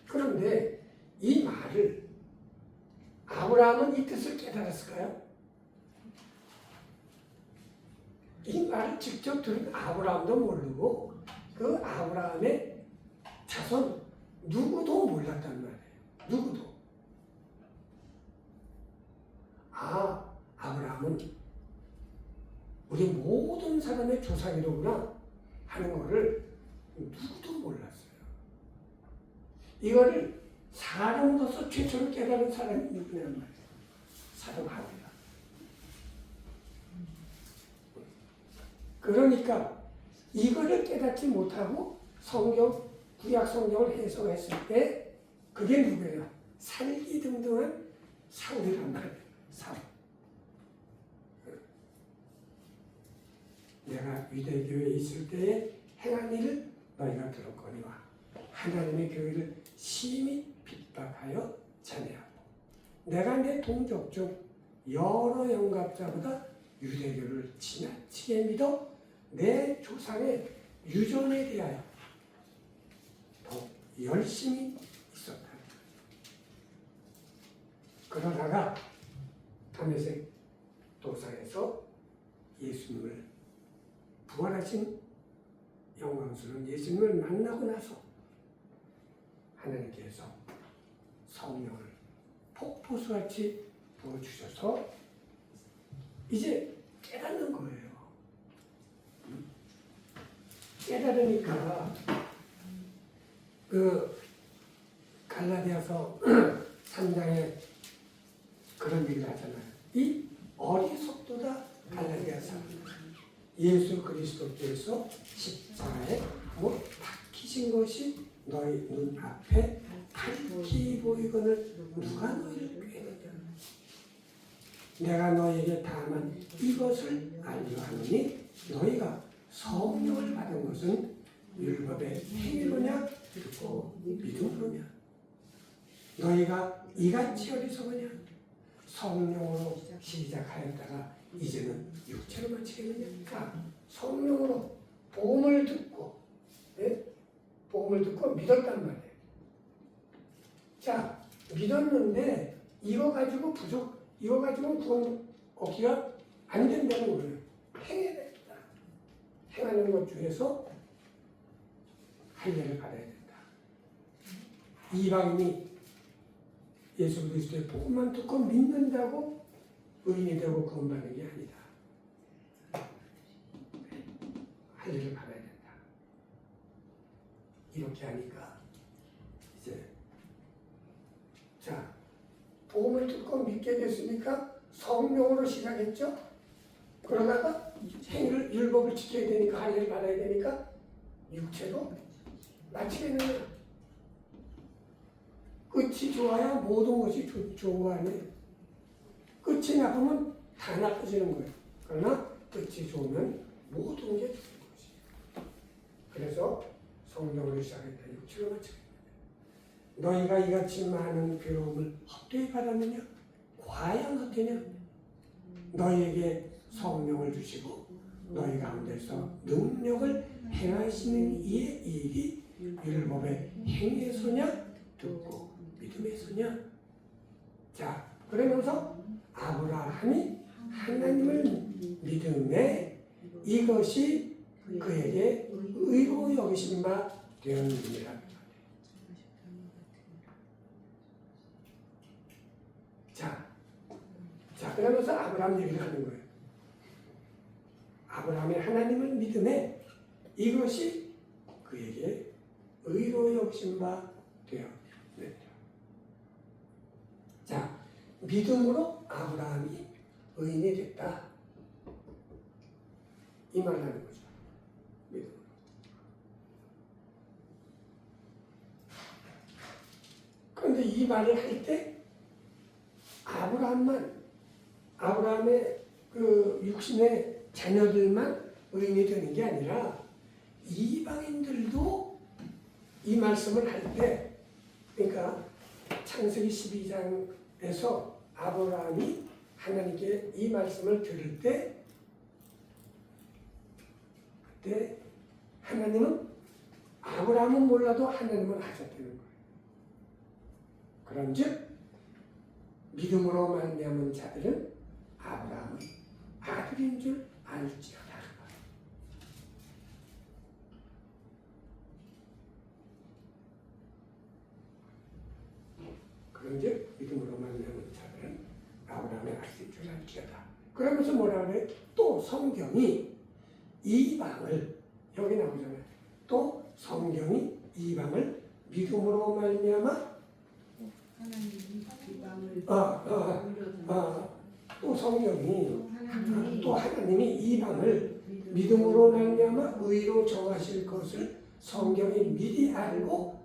그런데 이 말을 아브라함은 이 뜻을 깨달았을까요? 이 말을 직접 들은 아브라함도 모르고 그 아브라함의 자손 누구도 몰랐단 말이에요. 누구도. 아브라함은 우리 모든 사람의 조상이로구나 하는 것을 누구도 몰랐어요. 이거를 사람으로서 최초로 깨달은 사람이 누구냐는 말이에요. 사도 바울이다. 그러니까 이거를 깨닫지 못하고 성경, 구약 성경을 해석했을 때 그게 누구예요? 살기등등한 사울이란 말이에요. 사울. 내가 유대교회에 있을 때에 행한 일을 너희가 들었거니와 하나님의 교회를 심히 핍박하여 잔해하고 내가 내 동족 중 여러 영갑자보다 유대교를 지나치게 믿어 내 조상의 유전에 대하여 더 열심히 있었다. 그러다가 다메섹 도상에서 예수님을 부활하신 영광스러운 예수님을 만나고 나서 하나님께서 성령을 폭포수같이 부어주셔서 이제 깨닫는 거예요. 깨달으니까 그 갈라디아서 3장에 그런 얘기를 하잖아요. 이 어리석도다 갈라디아서 예수 그리스도께서 십자가에 박히신 것이 너희 눈앞에 밝히 보이거늘 누가 너희를 꾀느냐. 내가 너희에게 다만 이것을 알려 하노니 너희가 성령을 받은 것은 율법의 행위로냐 듣고 믿음으로냐. 너희가 이같이 어리석으냐. 성령으로 시작하였다가 이제는 육체로 마치겠느냐. 자, 성령으로 복음을 듣고 복음을 듣고 믿었단 말이에요. 자, 믿었는데 이거 가지고 이거 가지고 구원 얻기가 안 된다는 거예요. 행해야 된다. 행하는 것 중에서 할례를 받아야 된다. 이방인이 예수 그리스도의 복음만 듣고 믿는다고 의인이 되고 구원받는 게 아니다. 할례를 받아야 된다. 이렇게 하니까 이제 자, 복음을 듣고 믿게 됐으니까 성령으로 시작했죠. 그러다가 행위를 율법을 지켜야 되니까 할례를 받아야 되니까 육체로 마치겠느냐. 끝이 좋아야 모든 것이 좋은 거 아니에요. 끝이 나쁘면 다 나빠지는 거예요. 그러나 끝이 좋으면 모든 게 좋은 것이에요. 그래서 성령으로 시작했다. 육체로 마치겠느냐. 너희가 이같이 많은 괴로움을 헛되이 받았느냐? 과연 헛되냐? 너희에게 성령을 주시고 너희 가운데서 능력을 행하시는 이의 일이 율법의 행위에서냐 듣고 믿음에서냐. 자, 그러면서 아브라함이 하나님을 믿음에 이것이 그에게 의로 여기신 바 되었느니라. 자, 그러면서 아브라함 얘기를 하는 거예요. 아브라함이 하나님을 믿음에 이것이 그에게 의로 여기신 바 되었느니라. 자, 믿음으로 아브라함이 의인이 됐다. 이 말을 하는 거죠. 믿음으로. 그런데 이 말을 할 때 아브라함의 그 육신의 자녀들만 의인이 되는 게 아니라 이방인들도 이 말씀을 할 때, 그러니까 창세기 12장에서 아브라함이 하나님께 이 말씀을 들을 때, 그때 하나님은 아브라함은 몰라도 하나님은 하셨다는 거예요. 그런즉 믿음으로 말미암은 자들은 아브라함은 아들인 줄 알지어다. 그런즉 믿음으로 말미암은 자들은 아브라함의 아들인 줄 알지어다. 그러면서 뭐라 그래? 또 성경이 이방을, 여기 나오잖아요. 또 성경이 이방을 믿음으로 말미암아 또 성경이 또 하나님이 이방을 믿음으로 말미암아 의로 정하실 것을 성경이 미리 알고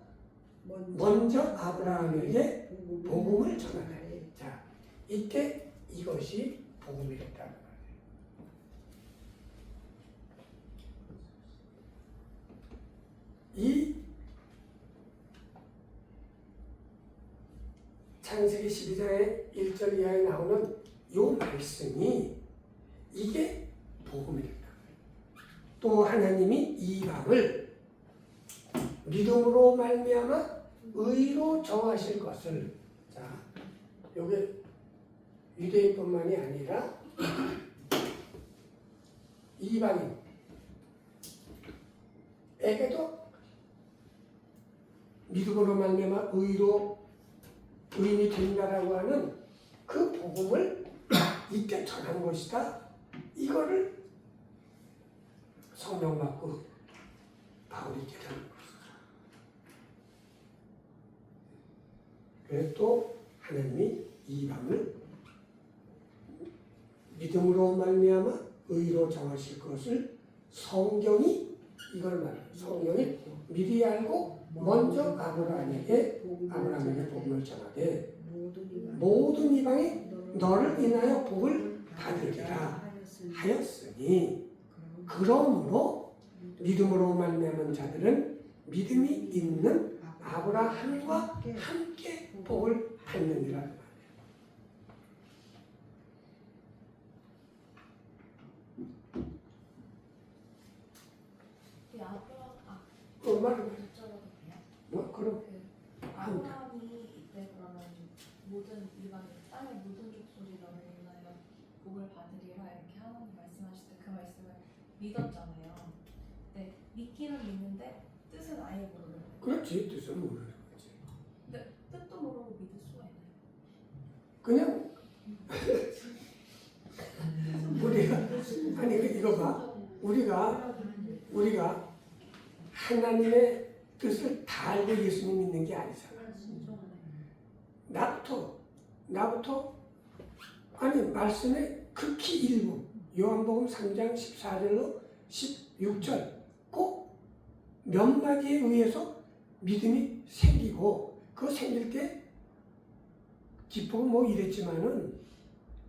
먼저 아브라함에게 복음을 전하다. 자, 이때 이것이 복음이 됐다는 말이에요. 이 창세기 12장의 1절 이하에 나오는 이 말씀이 이게 복음이 된다. 또 하나님이 이방을 믿음으로 말미암아 의로 정하실 것을, 자, 여기 유대인뿐만이 아니라 이방인에게도 믿음으로 말미암아 의인이 된다라고 하는 그 복음을 이때 전한 것이다. 이거를 성령 받고 바울이 깨닫는 것이다. 그래서 또 하나님이 이방을 믿음으로 말미암아 의로 정하실 것을 성경이 이걸 말해요. 성경이 미리 알고 먼저 아브라함에게 복음을 전하되 모든 이방이 너를 인하여 복을 받으리라 하였으니 그러므로 믿음으로 말미암은 자들은 믿음이 있는 아브라함과 함께 복을 받느니라. 뭐 그럼 아브라함이 이때 그러면 모든 일반인 땅의 모든 족속이 너를 인하여 복을 받으리라 이렇게 하나님 말씀하실 때 그 말씀을 믿었잖아요. 네, 믿기는 믿는데 뜻은 아예 모르는 거예요. 그렇지, 뜻은 모르는 거지. 근데 뜻도 모르고 믿을 수가 있나요? 그냥 우리가 이거 봐. 우리가 하나님의 뜻을 다 알고 예수님 믿는 게 아니잖아. 나부터 말씀의 극히 일부, 요한복음 3장 14절로 16절 꼭 몇 마디에 의해서 믿음이 생기고, 그거 생길 때 기쁘고 뭐 이랬지만은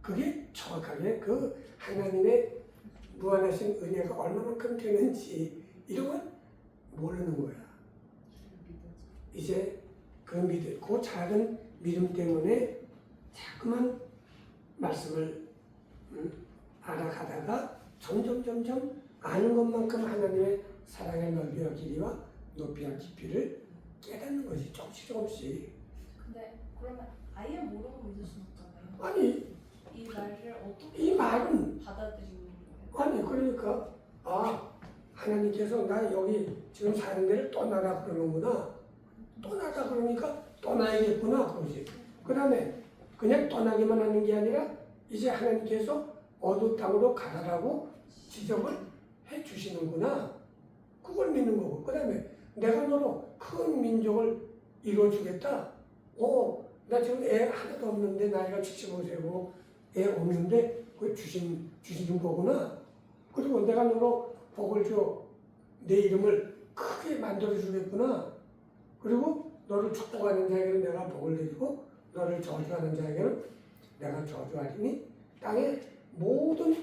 그게 정확하게 그 하나님의 무한하신 은혜가 얼마만큼 되는지 이런 건 모르는 거야. 이제 그 작은 믿음 때문에 자꾸만 말씀을 알아가다가 점점 아는 것만큼 하나님의 사랑의 넓이와 길이와 높이와 깊이를 깨닫는 것이 조금씩. 근데 그러면 아예 모르고 믿을 수는 없잖아요. 아니 이 말을 어떻게 이 말은 받아들이는 거예요? 아니 그러니까 하나님께서 나 여기 지금 사는 데를 떠나라 그러는구나. 떠나라 그러니까 떠나야겠구나 그러지. 그 다음에 그냥 떠나기만 하는 게 아니라 이제 하나님께서 어두 땅으로 가라라고 지적을 해 주시는구나. 그걸 믿는 거고. 그 다음에 내가 너로 큰 민족을 이루어주겠다. 나 지금 애 하나도 없는데 나이가 75세고 애 없는데 그 주시는 거구나. 그리고 내가 너로 복을 줘. 내 이름을 크게 만들어주겠구나. 그리고 너를 축복하는 자에게는 내가 복을 내주고 너를 저주하는 자에게는 내가 저주하리니 땅의 모든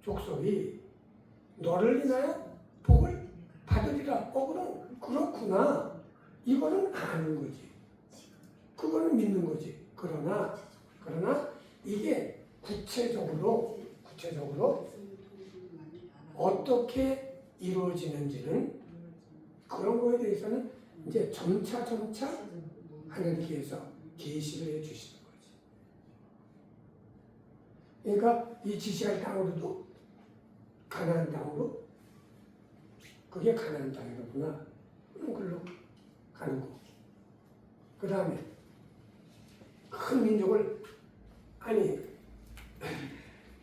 족속이 너를 인하여 복을 받으리라. 그렇구나. 이거는 아는 거지. 그거는 믿는 거지. 그러나 이게 구체적으로 어떻게 이루어지는지는 그런 거에 대해서는 이제 점차 하나님께서 계시를 해 주시는 거지. 그러니까 이 지시할 땅으로도 가나안 땅으로 그게 가나안 땅이로구나. 그럼 글로 가는 거. 그 다음에 큰 민족을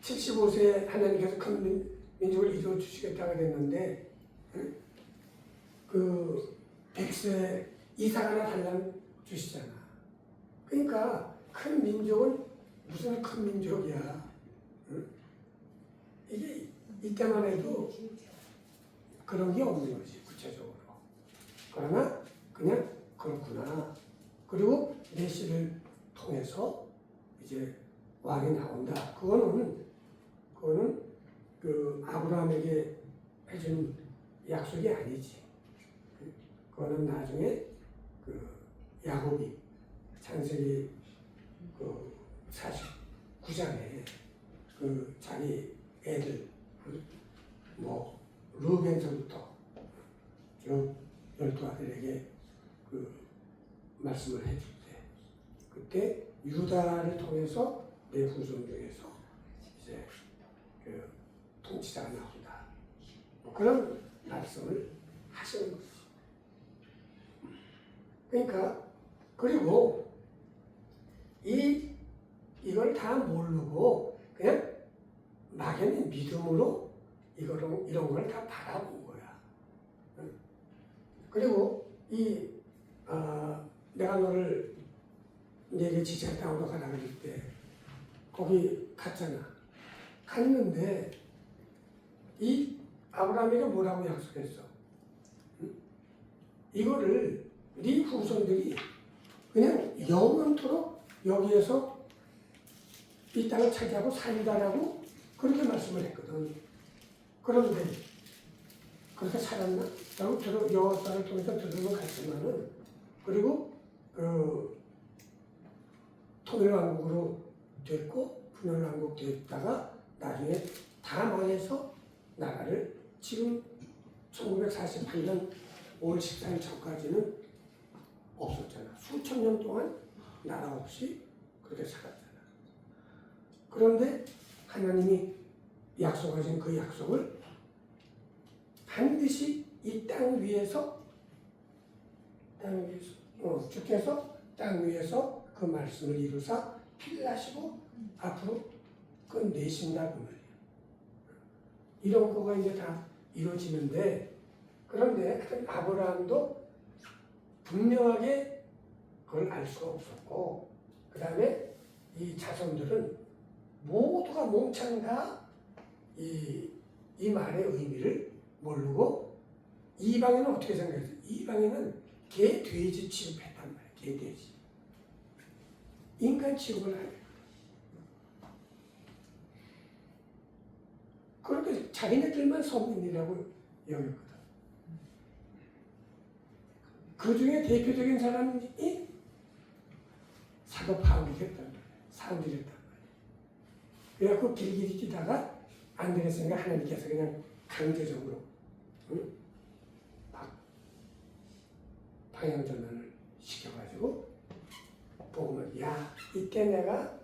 75세에 하나님께서 큰 민족을 이루어 주시겠다고 그랬는데 그 100세 이삭 하나 달랑 주시잖아. 그러니까 큰 민족은 무슨 큰 민족이야. 이게 이때만 해도 그런 게 없는 거지 구체적으로. 그러나 그냥 그렇구나. 그리고 메시를 통해서 이제 왕이 나온다. 그거는 그 아브라함에게 해준 약속이 아니지. 그거는 나중에 그 야곱이 창세기 그 49장에 그 자기 애들 뭐 루벤서부터 저 12아들에게 그 말씀을 해줄 때 그때 유다를 통해서 내 후손 중에서 이제 그 통치자가 나온다. 뭐 그런 말씀을 하시는 거지. 그러니까 그리고 이걸 다 모르고 그냥 막연히 믿음으로 이런 걸 다 바라본 거야. 그리고 내가 너를 내게 지시할 땅으로 가라 그럴 때 거기 갔잖아. 갔는데 이 아브라함에게 뭐라고 약속했어? 이거를 네 후손들이 그냥 영원토록 여기에서 이 땅을 차지하고 살다라고 그렇게 말씀을 했거든. 그런데 그렇게 살았나? 라고 여호와를 통해서 들으면 갔지만은 그리고 그 통일왕국으로 됐고 분열왕국 됐다가 나중에 다 망해서 나라를 지금 1948년 5월 14일 전까지는 없었잖아. 수천 년 동안 나라 없이 그렇게 살았잖아. 그런데 하나님이 약속하신 그 약속을 반드시 이 땅 위에서 주께서 땅 위에서 그 말씀을 이루사 필나시고 앞으로 끝내신다 그 말이야. 이런 거가 이제 다 이루어지는데 그런데 아브라함도 분명하게 그걸 알 수가 없었고 그 다음에 이 자손들은 모두가 몽창 다 이 말의 의미를 모르고 이방인은 어떻게 생각했어요? 이방인은 개, 돼지 취급했단 말이에요. 개, 돼지. 인간 취급을 하는 거예요. 그렇게 자기네들만 성민이라고 여겼거든. 그 중에 대표적인 사람이 사도 바울이 됐단 말이에요. 사울이 됐단 말이에요. 그래갖고 길길이 뛰다가 안 되겠으니까 하나님께서 그냥 강제적으로 방향 전환을 시켜가지고 복음을 야 이때 내가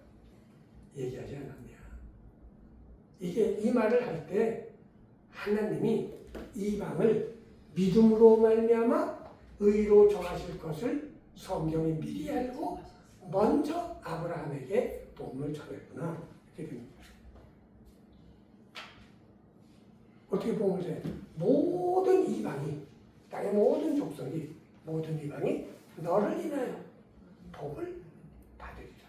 얘기하지 않았냐. 이게 이 말을 할 때 하나님이 이방을 믿음으로 말미암아 의로 정하실 것을 성경이 미리 알고 먼저 아브라함에게 복음을 전했구나. 이렇게 됩니다. 어떻게 복음을 전해? 모든 이방이 땅의 모든 족속이 모든 이방이 너를 인하여 복을 받으리라.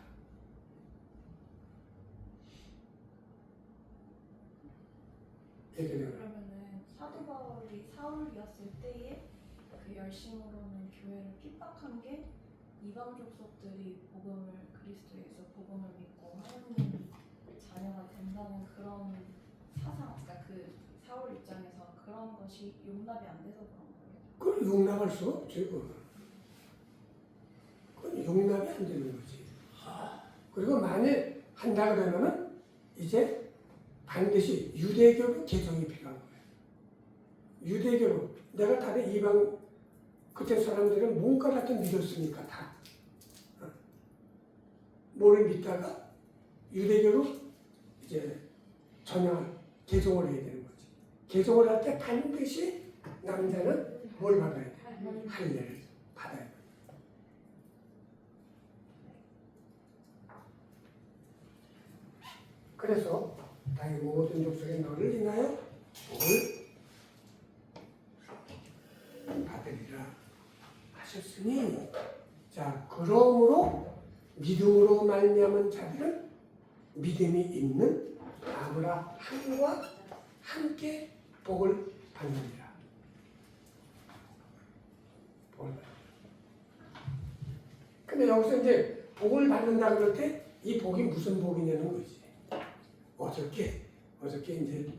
이렇게 되면 그러면은 사도 바울이 사울이었을 때에 그 열심으로는 교회를 핍박한 게 이방 족속들이 복음을 그리스도에서 복음을 믿고 하나님 자녀가 된다는 그런 사상, 그러니까 그 사울 입장에서 그런 것이 용납이 안 돼서 그런 거예요. 그걸 용납할 수 없지. 그건 용납이 안 되는 거지. 그리고 만일 한다 그러면은 이제 반드시 유대교로 개정이 필요한 거예요. 유대교로 내가 다른 이방 그때 사람들은 뭔가 같은 믿었으니까 다 뭐를 믿다가 유대교로 이제 전향을 개종을 해야 되는 거지. 개종을 할 때 반드시 남자는 뭘 받아야 돼? 할례를 받아야 돼. 그래서 땅의 모든 족속의 너를 인하여 복을 받으리라 하셨으니 자 그러므로 믿음으로 말미암은 자들은 믿음이 있는 아브라함과 함께 복을 받느니라. 복을 받느니라. 근데 여기서 이제 복을 받는다 그럴 때 이 복이 무슨 복이냐는 거지. 어저께 이제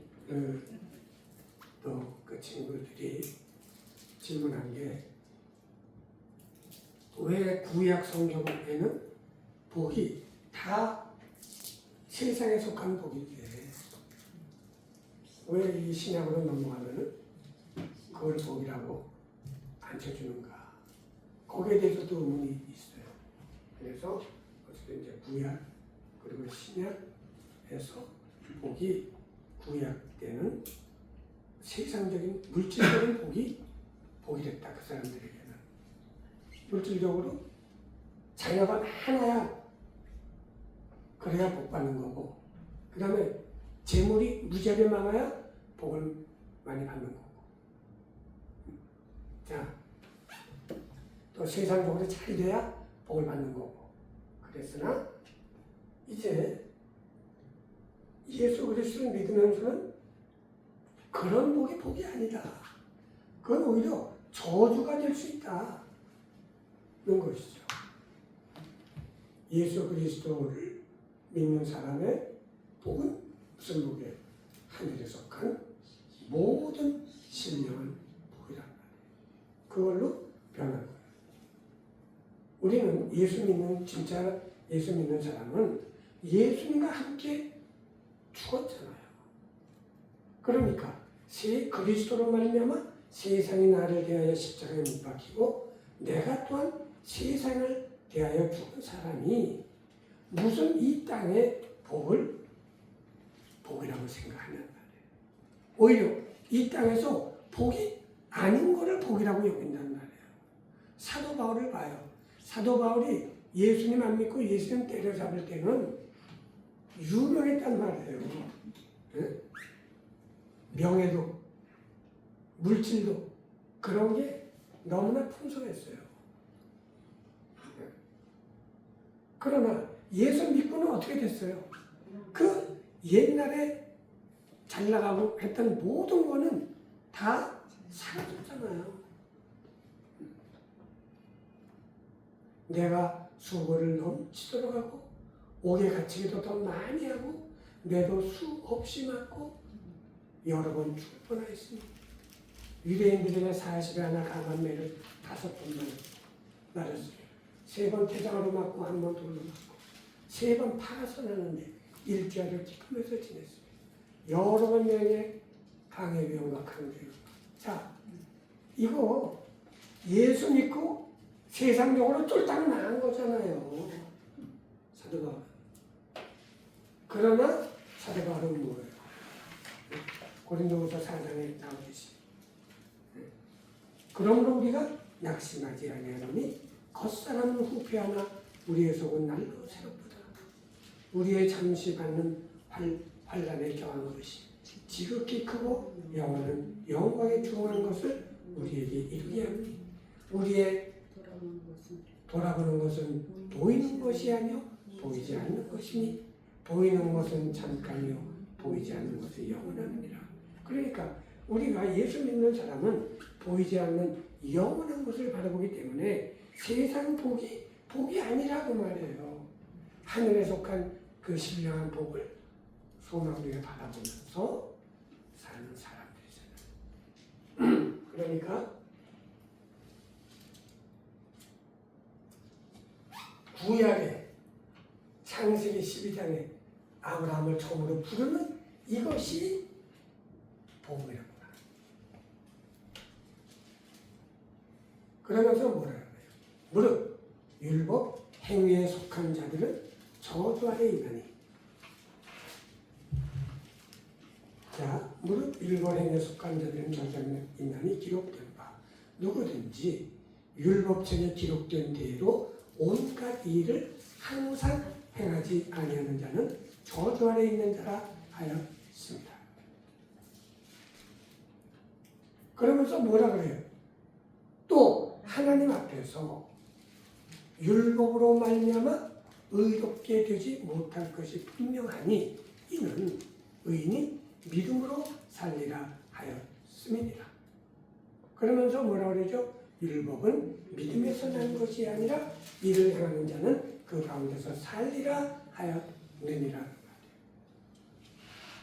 또 그 친구들이 질문한 게 왜 구약 성경에는 복이 다 세상에 속한 복인데 왜 이 신약으로 넘어가면은 그걸 복이라고 안 쳐주는가? 거기에 대해서도 의문이 있어요. 그래서 어쨌든 이제 구약 그리고 신약에서 복이 구약 때는 세상적인 물질적인 복이 됐다. 그 사람들에게는 물질적으로 자녀가 하나야 그래야 복 받는 거고, 그 다음에 재물이 무지하게 많아야 복을 많이 받는 거고, 자, 또 세상적으로 잘 돼야 복을 받는 거고. 그랬으나 이제 예수 그리스도를 믿으면서는 그런 복이 아니다. 그건 오히려 저주가 될 수 있다. 는 것이죠. 예수 그리스도를 믿는 사람의 복은 무슨 복이에요? 하늘에 속한 모든 신령한 복이란 말이에요. 그걸로 변하는 거예요. 우리는 진짜 예수 믿는 사람은 예수님과 함께 죽었잖아요. 그러니까 그리스도로 말미암아 세상이 나를 대하여 십자가에 못 박히고 내가 또한 세상을 대하여 죽은 사람이 무슨 이 땅의 복이라고 생각하는 말이에요. 오히려 이 땅에서 복이 아닌 거를 복이라고 여긴단 말이에요. 사도 바울을 봐요. 사도 바울이 예수님 안 믿고 예수님 때려잡을 때는 유명했단 말이에요. 네? 명예도 물질도 그런 게 너무나 풍성했어요. 그러나 예수 믿고는 어떻게 됐어요? 그 옛날에 잘 나가고 했던 모든 거는 다 사라졌잖아요. 내가 수고를 넘치도록 하고 옥에 갇히기도 더 많이 하고 매도 수없이 맞고 여러 번 죽을 뻔했습니다. 유대인들에게 40에 하나 강한 매를 5번만 맞았어요. 3번 태장으로 맞고 1번 돌로 맞고 3번 파라서 나는데 일주일을 기쁘면서 지냈습니다. 여러 번 여행에 강해병 막하는데요. 자, 이거 예수 믿고 세상적으로 쫄딱 나간 거잖아요. 사도 바울. 그러나 사도 바울은 뭐예요? 고린도후서 4장에 나오듯이 그러므로 우리가 낙심하지 아니하노니 겉사람은 후패하나 우리의 속은 날로 새롭도다. 우리의 잠시 받는 환난에 경한 것이 지극히 크고 영원한 영광에 중요한 것을 우리에게 이루게 하니 우리의 돌아보는 것은 보이는 것이 아니요 보이지 않는 것이니 보이는 것은 잠깐이요 보이지 않는 것은 영원하느니라. 그러니까 우리가 예수 믿는 사람은 보이지 않는 영원한 것을 바라보기 때문에 세상 복이 아니라고 말해요. 하늘에 속한 그 신령한 복을 소망되게 바라보면서 사는 사람들이잖아요. 그러니까 구약의 창세기 12장에 아브라함을 처음으로 부르는 이것이 복음이라고 말합니다. 그러면서 뭐라 해요? 무릇 율법 행위에 속한 자들은 저주 아래 있나니. 자, 무릇 율법 행위에 속한 자들은 저주 아래 있나니 기록된 바 누구든지 율법책에 기록된 대로 온갖 일을 항상 행하지 아니하는 자는 저주 아래 있는 자라 하였습니다. 그러면서 뭐라 그래요? 또 하나님 앞에서 율법으로 말미암아 의롭게 되지 못할 것이 분명하니 이는 의인이 믿음으로 살리라 하였음이니라. 그러면서 뭐라 그러죠? 율법은 믿음에서 난 것이 아니라 이를 행하는 자는 그 가운데서 살리라 하였느니라.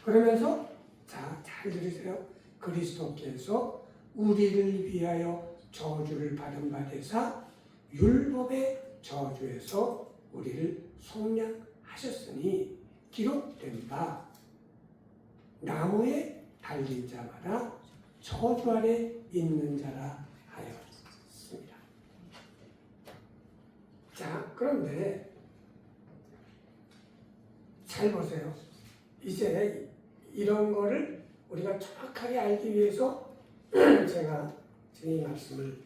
그러면서 자, 잘 들으세요. 그리스도께서 우리를 위하여 저주를 받은 바 되사 율법의 저주에서 우리를 속량하셨으니 기록된 바 나무에 달린 자마다 저주 아래 있는 자라 하였습니다. 자, 그런데 잘 보세요. 이제 이런 거를 우리가 정확하게 알기 위해서 제가 지금 이 말씀을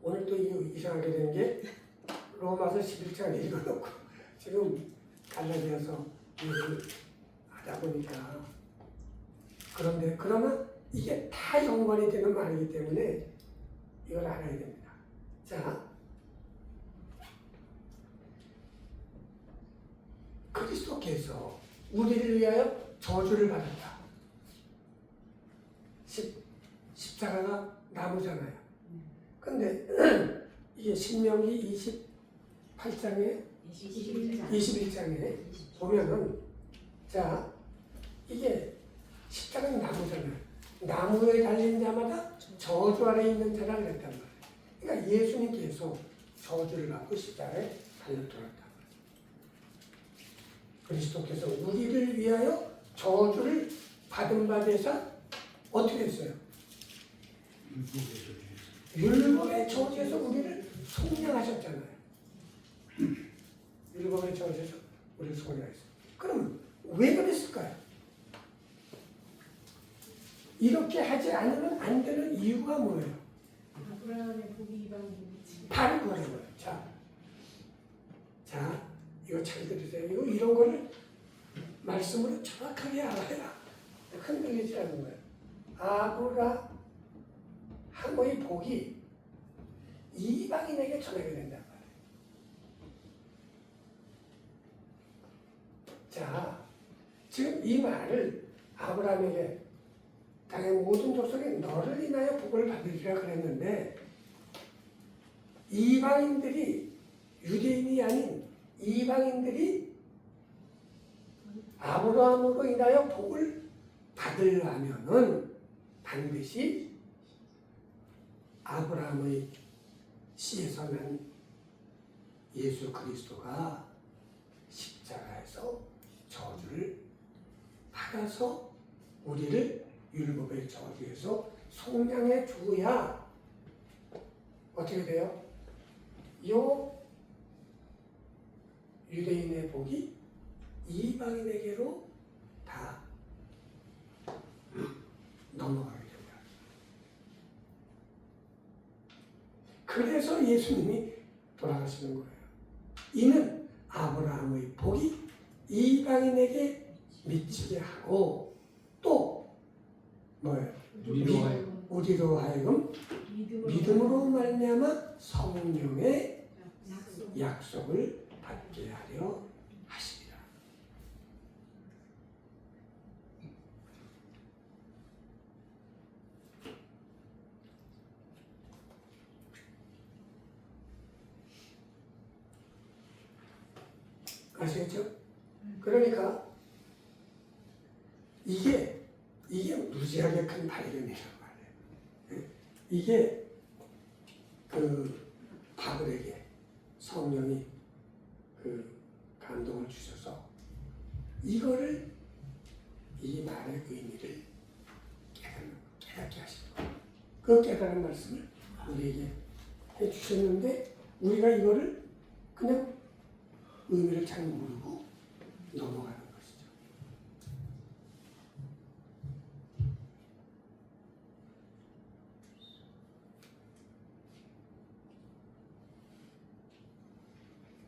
오늘 또 이상하게 된 게 로마서 11장 읽어놓고 지금 갈라디아서 일을 하다 보니까 그런데 그러면 이게 다 연관이 되는 말이기 때문에 이걸 알아야 됩니다. 자, 그리스도께서 우리를 위하여 저주를 받았다. 십자가가 나무잖아요. 근데 이게 신명기 28장에 21장에 보면은 자, 이게 십자가는 나무잖아요. 나무에 달린 자마다 저주 아래 있는 자라 그랬단 말이에요. 그러니까 예수님께서 저주를 받고 십자가에 달려 돌았단 말이에요. 그리스도께서 우리를 위하여 저주를 받은 바 되사 어떻게 했어요? 율법의 저주에서 우리를 속량하셨잖아요. 율법의 저주에서 우리를 속량하셨어요. 그럼 왜 그랬을까요? 이렇게 하지 않으면 안 되는 이유가 뭐예요? 아브라함의 복이 이방인이지. 바로 그거예요. 자, 이거 잘 들으세요. 이런 거를 말씀으로 정확하게 알아야 흔들리지 않는 거예요. 아브라함의 복이 이방인에게 전하게 된단 말이에요. 자, 지금 이 말을 아브라함에게 땅의 모든 족속에 너를 인하여 복을 받으리라 그랬는데 이방인들이 유대인이 아닌 이방인들이 아브라함으로 인하여 복을 받으려면은 반드시 아브라함의 씨에서 난 예수 그리스도가 십자가에서 저주를 받아야 받아서 우리를 율법의 저주에서 속량해 주어야 어떻게 돼요? 요 유대인의 복이 이방인에게로 다 넘어가게 된다. 그래서 예수님이 돌아가시는 거예요. 이는 아브라함의 복이 이방인에게 미치게 하고 또 뭐예요? 우리로 하여금 믿음으로 말미암아 성령의 약속을 받게 하려 하십니다. 아시겠죠? 그러니까 이게 무지하게 큰 발견이란 말이에요. 이게 그 바울에게 성령이 그 감동을 주셔서 이거를 이 말의 의미를 깨닫게 하시는 거예요. 그 깨달은 말씀을 우리에게 해주셨는데 우리가 이거를 그냥 의미를 잘 모르고 넘어가는 것이죠.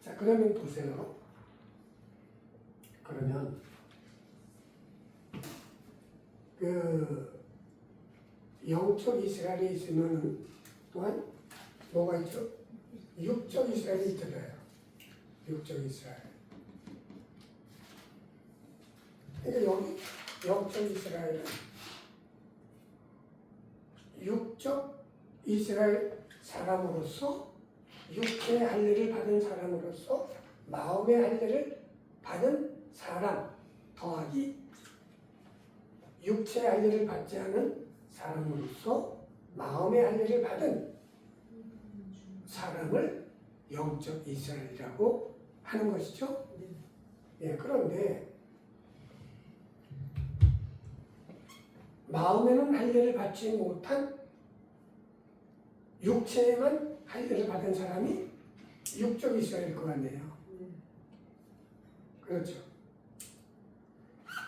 자, 그러면 보세요. 그러면 그 영적 이스라엘이 있으면 또한 뭐가 있죠? 육적 이스라엘이 있더라요. 육적 이스라엘. 그러니까 여기 영적 이스라엘은 육적 이스라엘 사람으로서 육체의 할례를 받은 사람으로서 마음의 할례를 받은 사람 더하기 육체의 할례를 받지 않은 사람으로서 마음의 할례를 받은 사람을 영적 이스라엘이라고 하는 것이죠. 예, 그런데 마음에는 할례를 받지 못한 육체에만 할례를 받은 사람이 육적 이스라엘일 것 같네요. 그렇죠.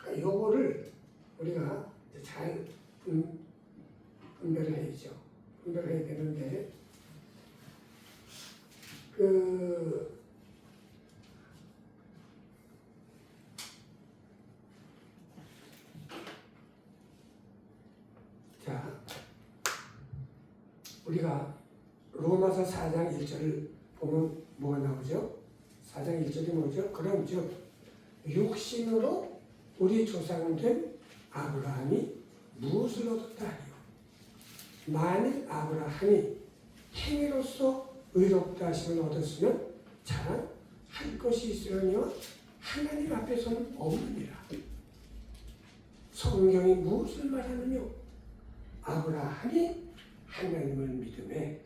그러니까 요거를 우리가 잘 분별을 해야죠. 분별을 해야 되는데 자, 우리가 로마서 4장 1절을 보면 뭐가 나오죠? 4장 1절이 뭐죠? 그럼 즉 육신으로 우리 조상된 아브라함이 무엇을 얻었다 하리요? 만일 아브라함이 행위로서 의롭다 하심을 얻었으면 자랑할 것이 있으려니와 하나님 앞에서는 없느니라. 성경이 무엇을 말하느냐? 아브라함이 하나님을 믿음에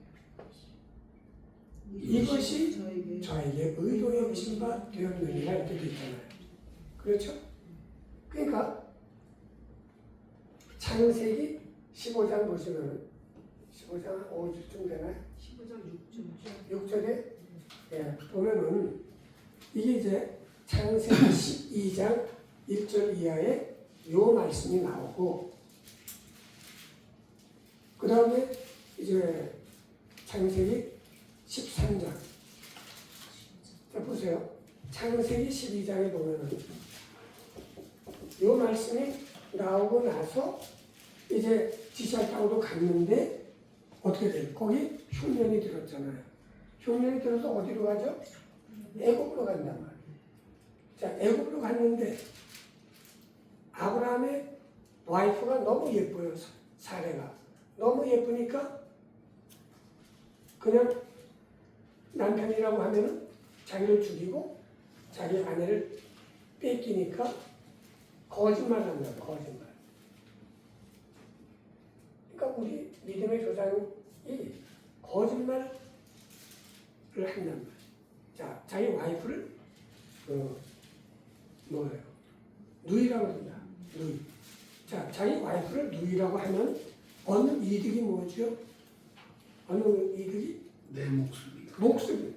이것이 저에게 의로 여기신 바 되었느니라 이렇게 되어 있잖아요. 그렇죠? 그러니까 창세기 15장 보시면 15장 5절쯤 되나요? 15장 6절에 예, 보면은 이게 이제 창세기 12장 1절 이하에 요 말씀이 나오고 그 다음에 이제 창세기 13장 자 보세요. 창세기 12장에 보면은 요 말씀이 나오고 나서 이제 지시할 땅으로 갔는데 어떻게 돼요? 거기 흉년이 들었잖아요. 흉년이 들어서 어디로 가죠? 애굽으로 간단 말이에요. 자, 애굽으로 갔는데 아브라함의 와이프가 너무 예뻐요. 사례가 너무 예쁘니까 그냥 남편이라고 하면은 자기를 죽이고 자기 아내를 뺏기니까 거짓말 한다. 거짓말. 그러니까 우리 믿음의 조상이 거짓말을 한단 말이에요. 자, 자기 와이프를 뭐예요? 누이라고 그런다. 누이. 자, 자기 와이프를 누이라고 하면 얻는 이득이 뭐죠? 얻는 이득이 내 목숨이 목숨.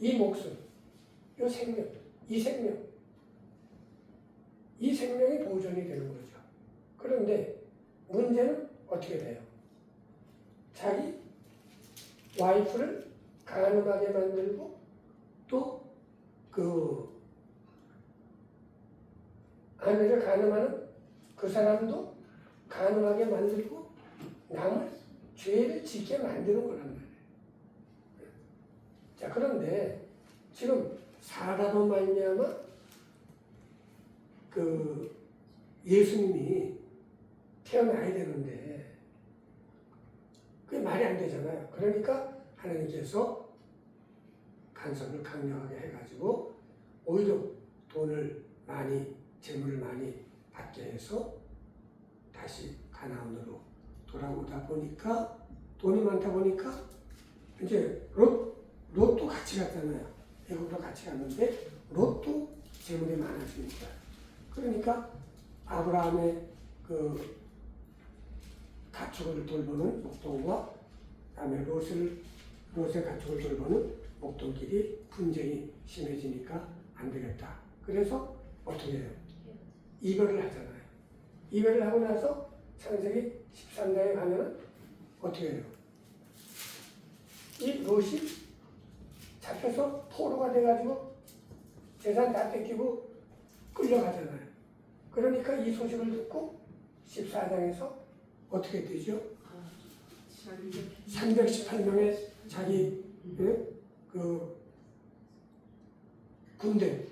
이 목숨, 이 생명, 이 생명이 보존이 되는 거죠. 그런데 문제는 어떻게 돼요? 자기 와이프를 가늠하게 만들고 또 그 아내를 가늠하는 그 사람도 가늠하게 만들고 남을 죄를 짓게 만드는 거란 말이에요. 자, 그런데 지금 사라로 말미암아 그 예수님이 태어나야 되는데 그게 말이 안 되잖아요. 그러니까 하나님께서 간섭을 강력하게 해가지고 오히려 돈을 많이, 재물을 많이 받게 해서 다시 가나안으로 돌아오다 보니까 돈이 많다 보니까 이제 롯도 같이 갔잖아요. 애국으로 같이 갔는데 롯도 재물이 많아지니까. 그러니까 아브라함의 그 가축을 돌보는 목동과 그다음에 롯의 가축을 돌보는 목동끼리 분쟁이 심해지니까 안 되겠다. 그래서 어떻게 해요? 이별을 하잖아요. 이별을 하고 나서 창세기 13장에 가면 어떻게 해요? 이 롯이 잡혀서 포로가 돼가지고 재산 다 뺏기고 끌려가잖아요. 그러니까 이 소식을 듣고 14장에서 어떻게 되죠? 318명의 자기 그 군대,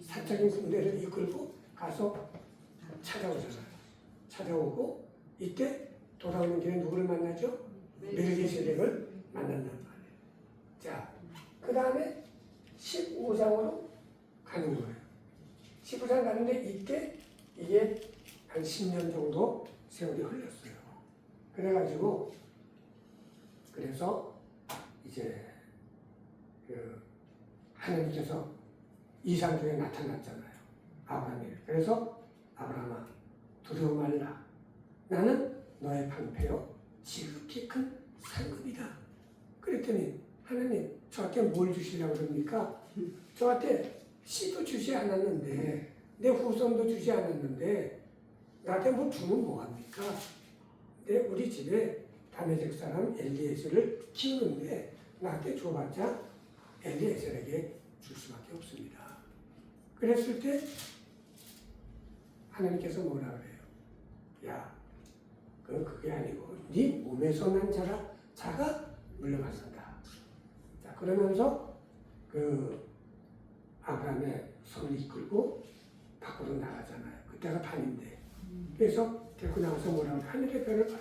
사적인 군대를 이끌고 가서 찾아오잖아요. 찾아오고 이때 돌아오는 길에 누구를 만나죠? 멜기세덱을 만난단 말이에요. 자, 그 다음에 15장으로 가는 거예요. 15장 가는데 이때 이게 한 10년 정도 세월이 흘렀어요. 그래가지고 그래서 이제 그 하나님께서 이상 중에 나타났잖아요. 아브라함에게. 그래서 아브라함아 두려워 말라. 나는 너의 방패요 지극히 큰 상급이다. 그랬더니 하나님 저한테 뭘 주시려고 그럽니까? 저한테 씨도 주지 않았는데 내 후손도 주지 않았는데 나한테 뭐 주면 뭐합니까? 우리 집에 다메섹 사람 엘리에셀을 키우는데 나한테 줘봤자 엘리에셀에게 줄 수밖에 없습니다. 그랬을 때 하나님께서 뭐라 그래요? 야, 그게 아니고 네 몸에서 난 자가 물려받는다. 자, 그러면서 그 아브라함의 손을 이끌고 밖으로 나가잖아요. 그때가 밤인데. 그래서 데리고 나가서 뭐라고 해요? 하늘의 별을 봐라.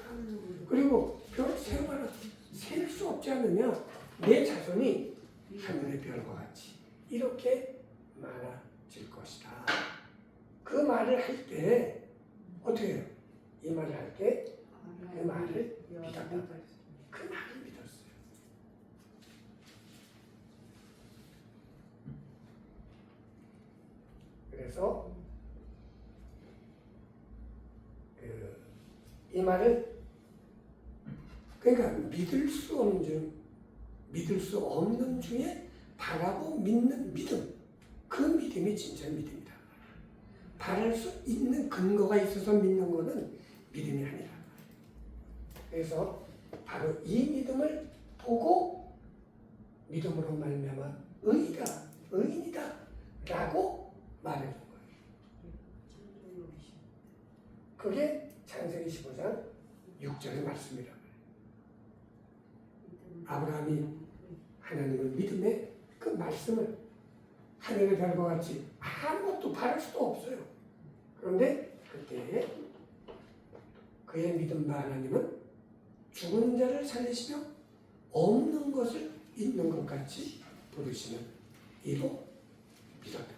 그리고 별을 세워라. 셀 수 없지 않느냐? 내 자손이 하늘의 별과 같이 이렇게 많아질 것이다. 그 말을 할 때 어떻게 해요? 이 말을 할 때 그 말을 믿었다. 그 말을 믿었어요. 그래서 이 말을 그러니까 믿을 수 없는 중에 바라고 믿는 믿음, 그 믿음이 진짜 믿음이다. 바랄 수 있는 근거가 있어서 믿는 것은 믿음이 아니라. 그래서 바로 이 믿음을 보고 믿음으로 말미암아 의인이다라고 말해준 거예요. 그게 창세기 15장 6절의 말씀이란 말이에요. 아브라함이 하나님을 믿음에 그 말씀을 하늘의 별과 같이 아무것도 바랄 수도 없어요. 그런데 그때 그의 믿음 바 하나님은 죽은 자를 살리시며 없는 것을 있는 것 같이 부르시는 이로 믿었다.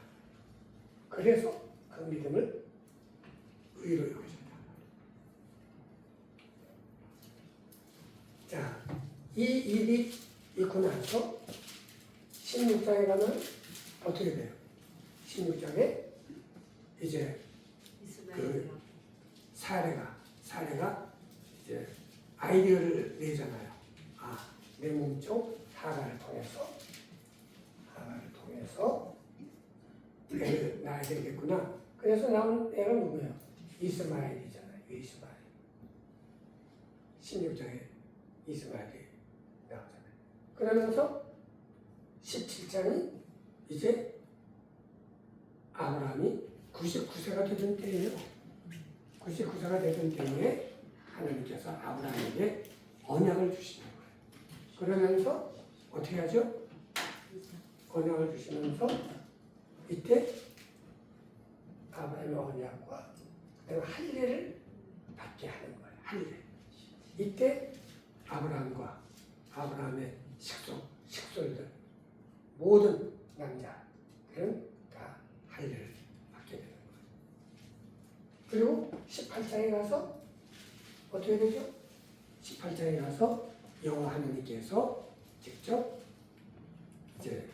그래서 그 믿음을 의로 여기셨다. 자, 이 일이 있고 나서 16장에 가면 어떻게 돼요? 16장에 이제 그 사례가 이제 아이디어를 내잖아요. 아, 내 몸쪽 하가를 통해서 애를 낳아야 되겠구나. 그래서 나온 애가 누구예요? 이스마엘이잖아요. 이스마엘. 16장에 이스마엘이 나오잖아요. 그러면서 17장이 이제 아브라함이 99세가 되던 때예요. 99세가 되던 때에 하나님께서 아브라함에게 언약을 주시는 거예요. 그러면서 어떻게 하죠? 언약을 주시면서 이때 아브라함의 언약과 그다음에 할례를 받게 하는 거예요. 할례. 이때 아브라함의 식솔들 모든 남자들은 다 할례를 받게 되는 거예요. 그리고 18장에 가서 어떻게 되죠? 18장에 가서 여호와 하나님께서 직접 이제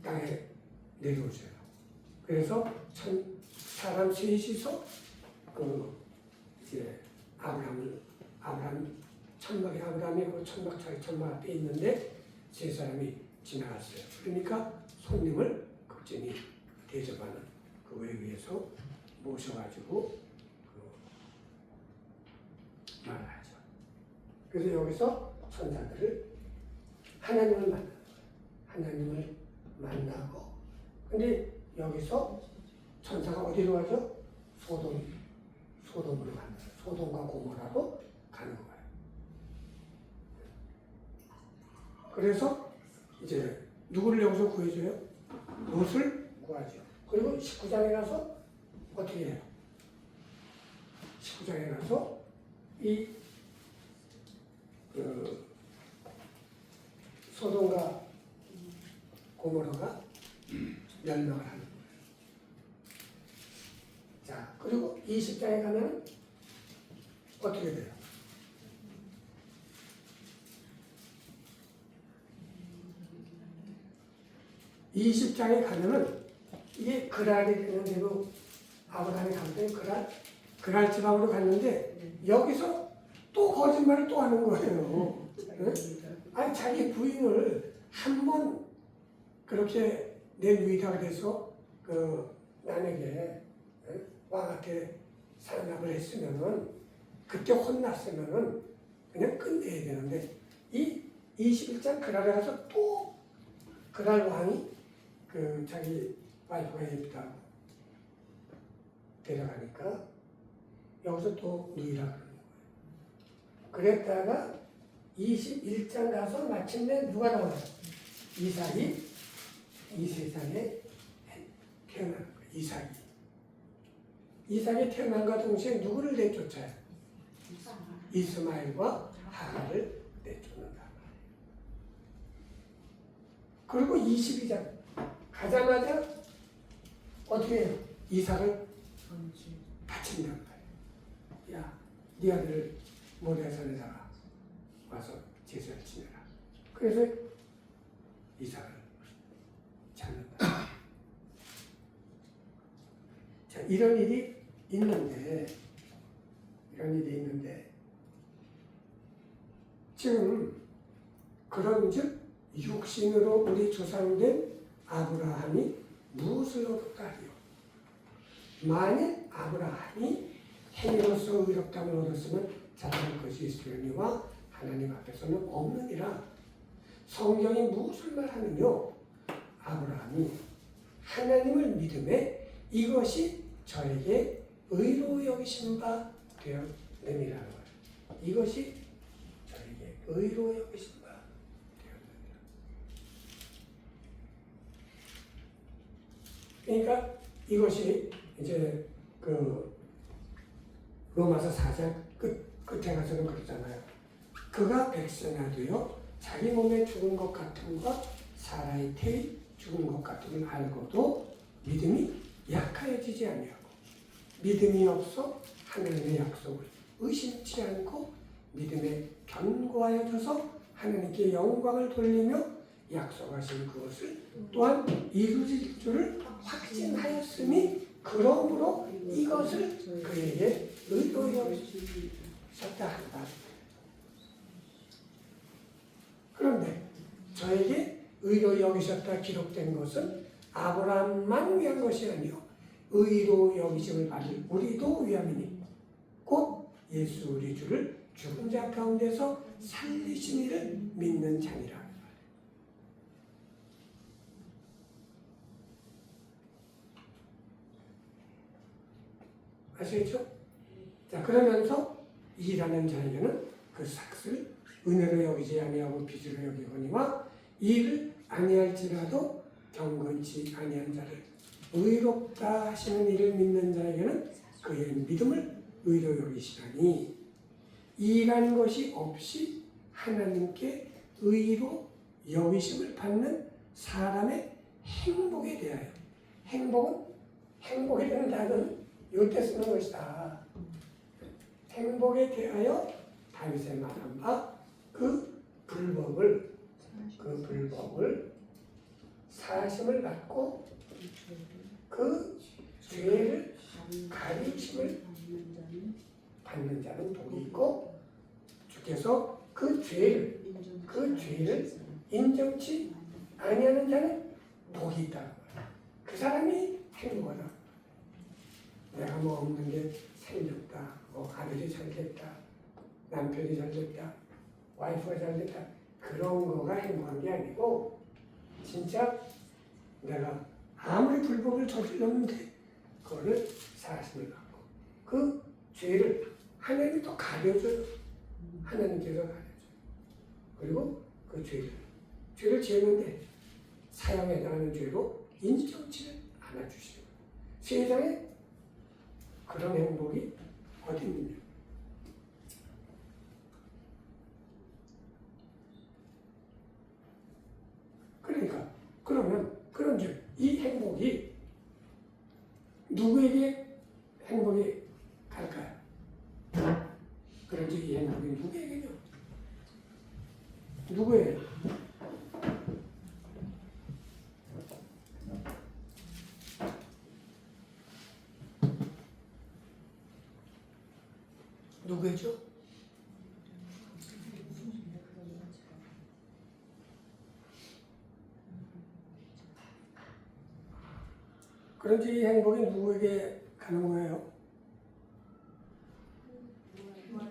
땅에 내려오셔요. 그래서 사람 셋이서 이제 천막에 아브라함이 그 천막 앞에 있는데 세 사람이 지나갔어요. 그러니까 손님을 극진히 대접하는 그 외위에서 모셔가지고 말하죠. 그래서 여기서 천사들을 하나님을 만나고 근데 여기서 천사가 어디로 가죠? 소돔으로 간다. 소돔과 고모라로 가는 거예요. 그래서 이제 누구를 여기서 구해줘요? 롯을 구하죠. 그리고 19장에 가서 어떻게 해요? 19장에 가서 이 소돔과 고모라가 멸망을 하는 거예요. 자, 그리고 20장에 가면 어떻게 돼요? 이 20장에 가면은 이게 그랄이 되는 대로 아브라함이 갔더니 그랄 지방으로 갔는데 여기서 또 거짓말을 또 하는 거예요. 네? 아니 자기 부인을 한 번 그렇게 내 누이다가 돼서 남에게 왕한테 상납을 했으면은 그때 혼났으면은 그냥 끝내야 되는데 이 21장 그랄에 가서 또 그랄 왕이 자기 와이프가 예쁘다고 데려가니까 여기서 또 누이라 그러는 거예요. 그랬다가 21장 가서 마침내 누가 나와요? 이삭이 이 세상에 태어나는 거예요. 이삭이 태어난과 동시에 누구를 내쫓아요? 이스마엘과 하갈을 내쫓는다. 그리고 22장 가자마자 어떻게 해요? 이삭을 바친단 말이에요. 야, 네 아들 모리아산에다가 와서 제사를 지내라. 그래서 이삭을 찾는다. 자, 이런 일이 있는데 지금 그런즉 육신으로 우리 조상된 아브라함이 무엇을 얻었다 하리요? 만일 아브라함이 행위로서 의롭다함을 얻었으면 자랑할 것이 있으려니와 하나님 앞에서는 없느니라. 성경이 무엇을 말하느뇨? 아브라함이 하나님을 믿음에 이것이 저에게 의로 여기신 바 되었느니라는 거예요. 이것이 저에게 의로 여기신 바 되었느니라. 그러니까 이것이 이제 로마서 4장 끝에 가서는 그렇잖아요. 그가 백성아 되어 자기 몸에 죽은 것 같음과 사라의 태에 죽은 것 같음을 알고도 믿음이 약하여지지 아니하고 믿음이 없어 하나님의 약속을 의심치 않고 믿음에 견고하여져서 하나님께 영광을 돌리며 약속하신 그것을 또한 이루어질 줄을 확신하였음이 그러므로 이것을 그에게 의로 여기셨다 한다. 그런데 저에게 의로 여기셨다 기록된 것은 아브라함만 위한 것이 아니요 의로 여기심을 받을 우리도 위함이니 곧 예수 우리 주를 죽은 자 가운데서 살리신 이를 믿는 자니라. 아시겠죠? 자, 그러면서 일하는 자에게는 그 삭슬 은혜로 여기지 아니하고 빚으로 여기거니와 이를 아니할지라도 경건치 아니한 자를 의롭다 하시는 이를 믿는 자에게는 그의 믿음을 의로 여기시라니 일하는 것이 없이 하나님께 의로 여기심을 받는 사람의 행복에 대하여 행복이라는 단어는 요때 쓰는 것이다. 행복에 대하여 다윗의 말한 바 그 불법을 사하심을 받고 그 죄를 가리심을 받는 자는 복이 있고 주께서 그 죄를 인정치 아니하는 자는 복이 있다. 그 사람이 행복하다. 내가 뭐 없는 게 생겼다. 뭐 아들이 잘 됐다. 남편이 잘 됐다. 와이프가 잘 됐다. 그런 거가 행복한 게 아니고 진짜 내가 아무리 불법을 저질렀는데 그거를 사하심을 받고 그 죄를 하나님이 또 가려줘요. 하나님께서 가려줘요. 그리고 그 죄를 지었는데 사형에 해당하는 죄로 인정치를 않아주시는 거예요. 세상에 그런 행복이 어디 있느냐. 그러니까 그런즉 이 행복이 누구에게 행복이 갈까요? 그런즉 이 행복이 누구에게요? 누구예요? 누구죠? 그런지 이 행복이 누구에게 가는 거예요?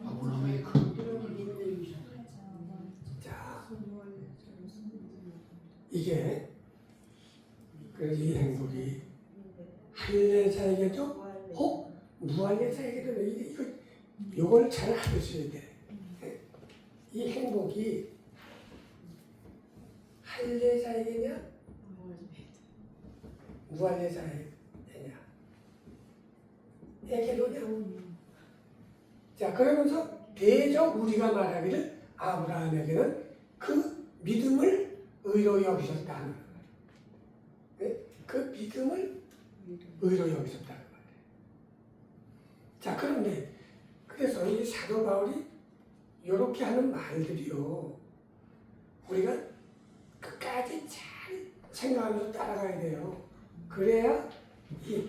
아브라함의 자, 이게 그래서 이 행복이 할례자에게도 혹 무할례자에게도 이걸 잘 알으셔야 돼. 이 행복이 할례자에게냐 무할례자에게냐 에게로냐. 자, 그러면서 대적 우리가 말하기를 아브라함에게는 그 믿음을 의로 여기셨다 하는 거예요. 네? 그 믿음을 의로 여기셨다는 거예요. 자, 그런데 그래서 이 사도 바울이 이렇게 하는 말들이요, 우리가 끝까지 잘 생각하면서 따라가야 돼요. 그래야 이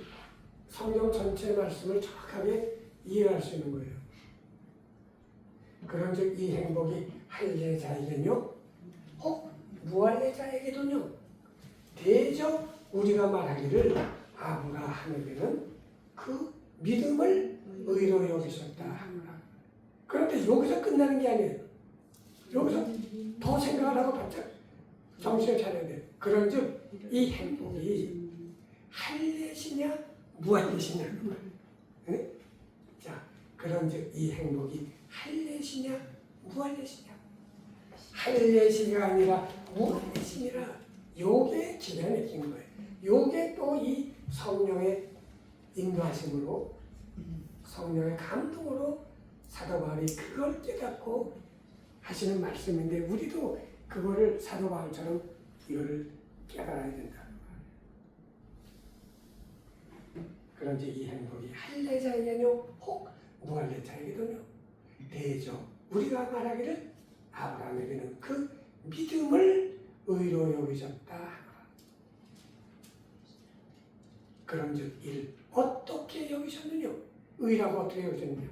성경 전체 말씀을 정확하게 이해할 수 있는 거예요. 그런즉 이 행복이 할례자에게는요, 혹 무할례자에게도요, 대저 우리가 말하기를 아브라함에게는 그 믿음을 의로 여기셨다 하노라. 그런데 여기서 끝나는 게 아니에요. 여기서 더 생각을 하고 바짝 정신을 차려야 돼요. 그런즉 이 행복이 할례시냐 무할례시냐 그 말. 네? 자, 그런즉 이 행복이 할례시냐 무할례시냐. 할례시가 아니라 무할례시니라. 요게 기가 막힌 거예요. 요게 또 이 성령의 인도하심으로, 성령의 감동으로 사도 바울이 그걸 깨닫고 하시는 말씀인데, 우리도 그거를 사도 바울처럼 이거를 깨달아야 된다는 거예요. 그런지 이 행복이 할례자에게는요, 혹 무할례자에게는요, 대저 우리가 말하기를 아브라함에게는 그 믿음을 의로 여기셨다. 그런즉 이를 어떻게 여기셨느냐? 의라고 어떻게 여기셨느냐?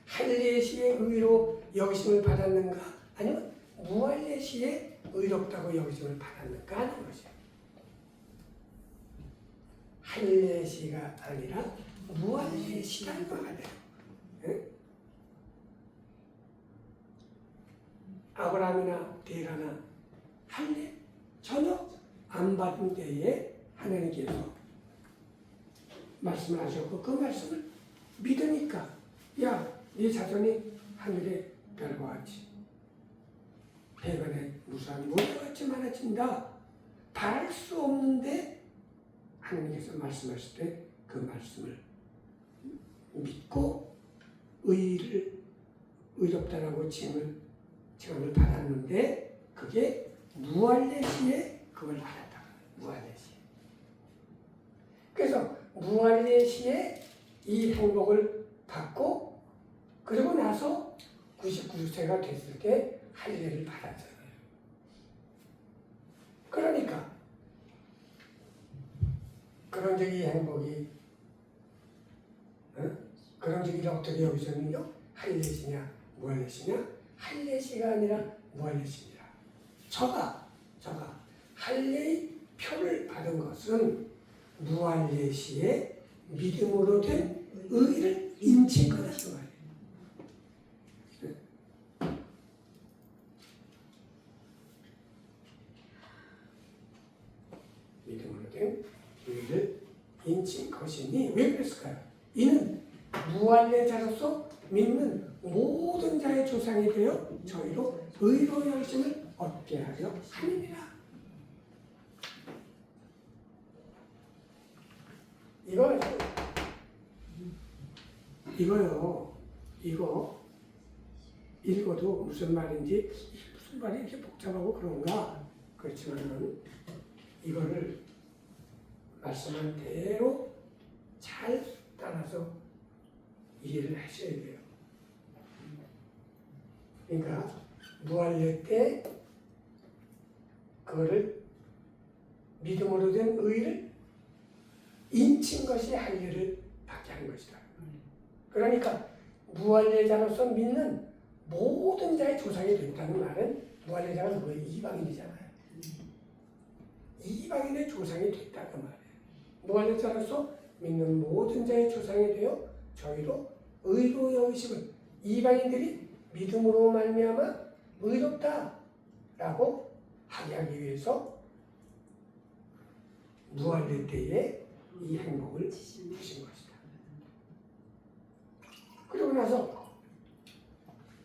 할례시의 의로 여기심을 받았는가? 아니면 무할례시의 의롭다고 여기심을 받았는가 하는 것이에요. 할례시가 아니라 무할례시라는 말이에요. 예? 아브라함이나 데라나 할례 전혀 안 받은 때에 하나님께서 말씀을 하셨고 그 말씀을 믿으니까 야, 네 자손이 하늘의 별과 같이 해변에 무수한 모래와 같이 많아진다. 바랄 수 없는데 하나님께서 말씀하실 때 그 말씀을 믿고 의롭다라고 칭함을 받았는데 그게 무할례시에 그걸 받았다. 무할례시. 그래서 무할례시에 이 행복을 받고 그리고 나서 99세가 됐을 때 할례를 받았잖아요. 그러니까 그런 적이 행복이 그런 적이 어떻게 여기서는요? 할례시냐 무할례시냐? 할례시가 아니라 무할례시니라. 저가 할례의 표를 받은 것은 무할례시의 믿음으로 된 의를 인친 거다 그 말이에요. 믿음으로 된 의를 인친 것이니 왜 그랬을까요? 이는 무할례자로서 믿는 모든 자의 조상이 되어 저희로 의로 열심을 얻게 하려 함이니라. 이거 읽어도 무슨 말인지 무슨 말이 이렇게 복잡하고 그런가? 그렇지만은 이거를 말씀한 대로 잘 따라서 이해를 하셔야 돼요. 그러니까 무할례 때 그거를 믿음으로 된 의를 인친 것이 할례를 받게 한 것이다. 그러니까 무할례자로서 믿는 모든 자의 조상이 됐다는 말은 무할례자가 누구예요? 이방인이잖아요. 이방인의 조상이 됐다 그 말이에요. 무할례자로서 믿는 모든 자의 조상이 되어 저희로 의로 여기심을 이방인들이 믿음으로 말미암아 의롭다라고 하기 위해서 무할례 때에 이 행복을 주신 것이다. 그리고 나서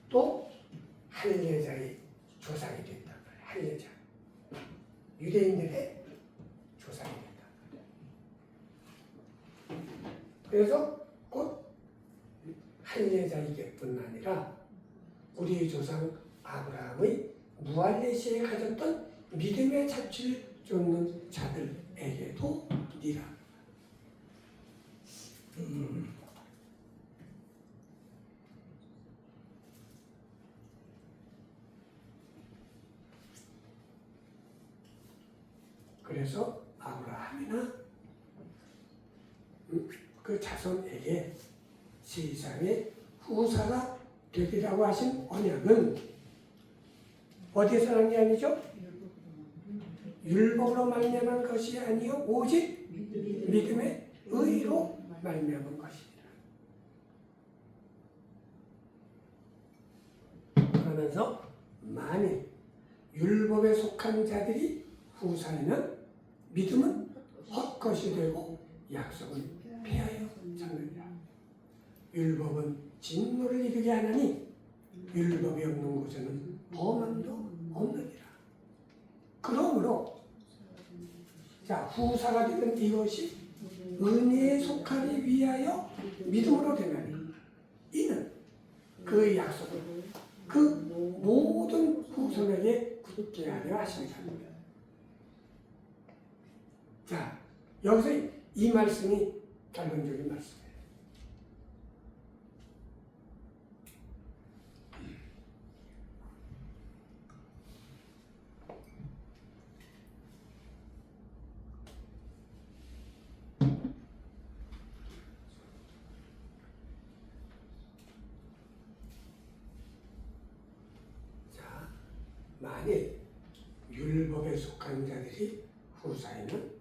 또 할례자의 조상이 됐다. 할례자 유대인들의 조상이 됐다. 그래서 곧 할례자이게뿐 아니라 우리 조상 아브라함의 무할례시에 가졌던 믿음의 자취를 쫓는 자들에게도 니라. 그래서 아브라함이나 그 자손에게 세상의 후사가 되리라고 하신 언약은 어디에서 난 게 아니죠? 율법으로 말미암은 것이 아니요 오직 믿음의 의로 말미암은 것이니라. 그러면서 만일 율법에 속한 자들이 후사에는 믿음은 헛것이 되고 약속은 폐하여 잡느니라. 율법은 진노를 이르게 하나니 율법이 없는 곳에는 범함도 없느니라. 그러므로 자 후사가 되는 이것이 은혜에 속하기 위하여 믿음으로 되나니 이는 그 약속을 그 모든 후손에게 굳게 하려 하십니다. 자 여기서 이 말씀이 결론적인 말씀이에요. 만일 율법에 속한 자들이 후사에는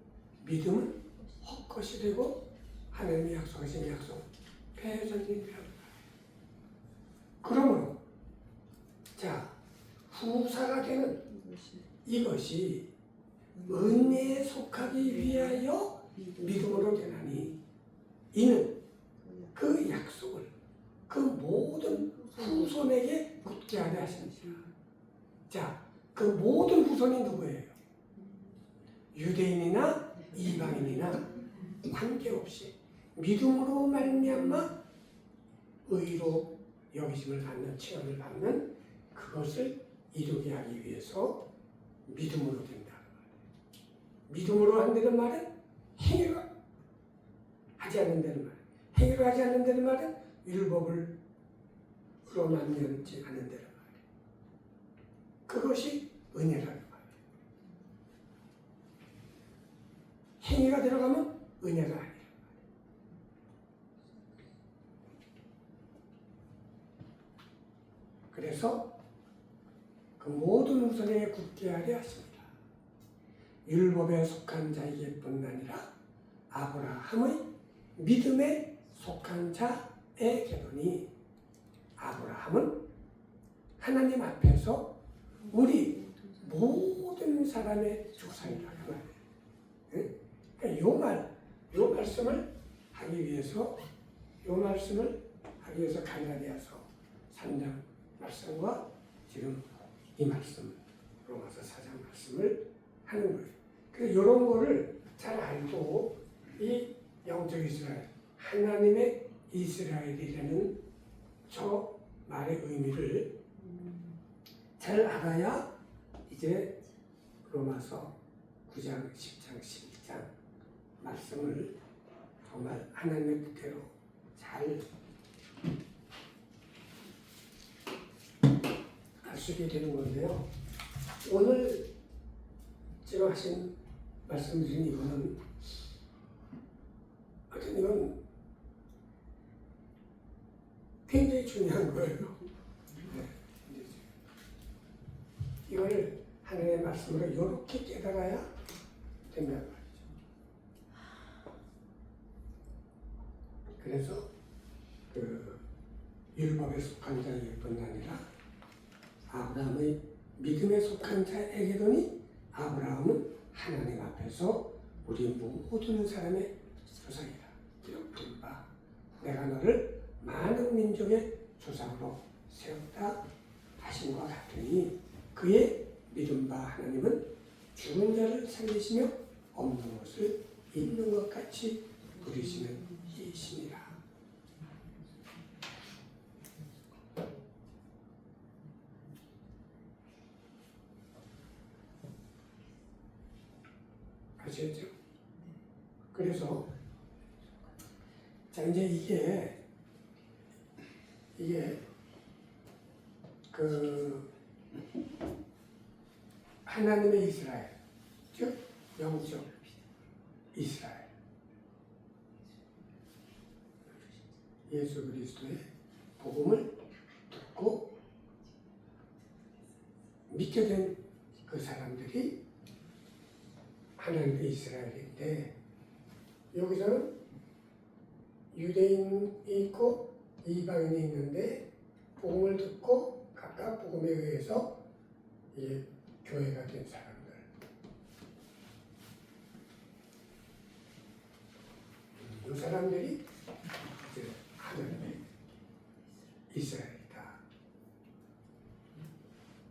믿음은 헛것이 되고 하나님이 약속하신 약속 패전이라는 거예요. 그러므로 자 후사가 되는 이것이 은혜에 속하기 위하여 믿음으로 되나니 이는 그 약속을 그 모든 후손에게 굳게 하려 하십니다. 자, 그 모든 후손이 누구예요? 유대인이나 이방인이나 관계없이 믿음으로 말미암아 의로 여기심을 받는 체험을 받는 그것을 이루게 하기 위해서 믿음으로 된다는 말이에요. 믿음으로 한다는 말은 행위로 하지 않는다는 말이에요. 행위로 하지 않는다는 말은 율법으로 만들지 않는다는 말이에요. 그것이 은혜라는 말이에요. 행위가 들어가면 은혜가 아니에요. 그래서 그 모든 후손에게 굳게 하려 하십니다. 율법에 속한 자에게뿐 아니라 아브라함의 믿음에 속한 자에게로니 아브라함은 하나님 앞에서 우리 모든 사람의 조상이라고 말해요. 그러니까 요 말씀을 하기 위해서 갈라디아서 3장 말씀과 지금 이 말씀 로마서 4장 말씀을 하는 거예요. 그래서 이런 거를 잘 알고 이 영적 이스라엘 하나님의 이스라엘이라는 저 말의 의미를 잘 알아야 이제 로마서 9장, 10장, 12장 말씀을 정말 하나님의 뜻대로 잘 알 수 있게 되는 건데요. 오늘 지금 하신 말씀드린 이거는 하여튼 이건 굉장히 중요한 거예요. 이걸 하나님의 말씀으로 이렇게 깨달아야 된다는 말이죠. 그래서 그 율법에 속한 자에게뿐 아니라 아브라함의 믿음에 속한 자에게로니 아브라함은 하나님 앞에서 우리 모든 사람의 조상이다. 기록된 바 내가 너를 많은 민족의 조상으로 세웠다 하신 것 같으니 그의 믿음 바 하나님은 죽은 자를 살리시며 없는 것을 있는 것 같이 부리시는 이시니라. 아시겠죠? 그래서 자 이제 이게 그 하나님의 이스라엘, 즉 영적 이스라엘, 예수 그리스도의 복음을 듣고 믿게 된 그 사람들이 하나님의 이스라엘인데 여기서는 유대인이 있고 이방인이 있는데 복음을 듣고 각각 복음에 의해서 이제 교회가 된 사람들. 이 사람들이 이제 하나님의 이스라엘이다.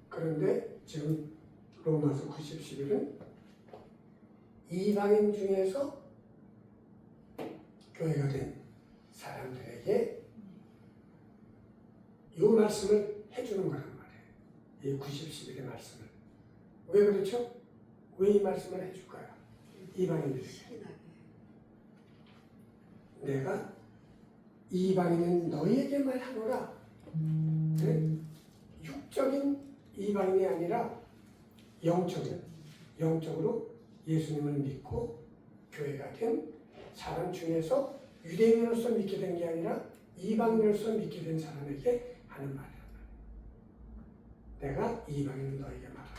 그런데 지금 로마서 90, 11은 이방인 중에서 교회가 된 사람들에게 이 말씀을 해주는 거란 말이에요. 이 90, 11의 말씀을. 왜 그렇죠? 왜 이 말씀을 해줄까요? 이방인들에게. 내가 이방인은 너희에게만 하노라. 육적인 이방인이 아니라 영적으로 예수님을 믿고 교회가 된 사람 중에서 유대인으로서 믿게 된 게 아니라 이방인으로서 믿게 된 사람에게 하는 말이란 말이에요. 내가 이방인은 너에게 말한다.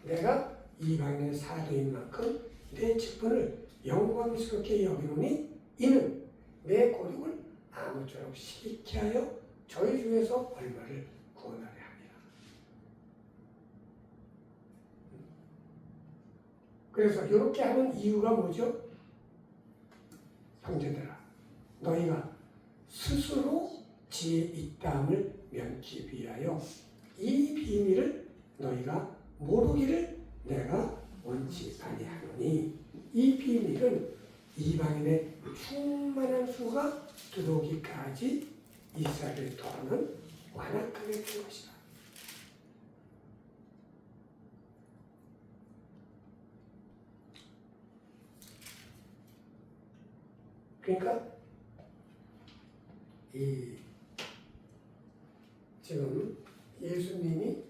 내가 이방인의 사도인 만큼 내 직분을 영광스럽게 여기노니 이는 내 고륙을 아무쪼록 시기케 하여 저희 중에서 얼마를 구원하려 합니다. 그래서 이렇게 하는 이유가 뭐죠? 형제들아, 너희가 스스로 지혜 있다함을 면키 위하여 이 비밀을 너희가 모르기를 내가 원치 아니하노니 이 비밀은 이방인의 충만한 수가 들어오기까지 이스라엘의 도는 완악하게 된 것이다. 그러니까 지금 예수님이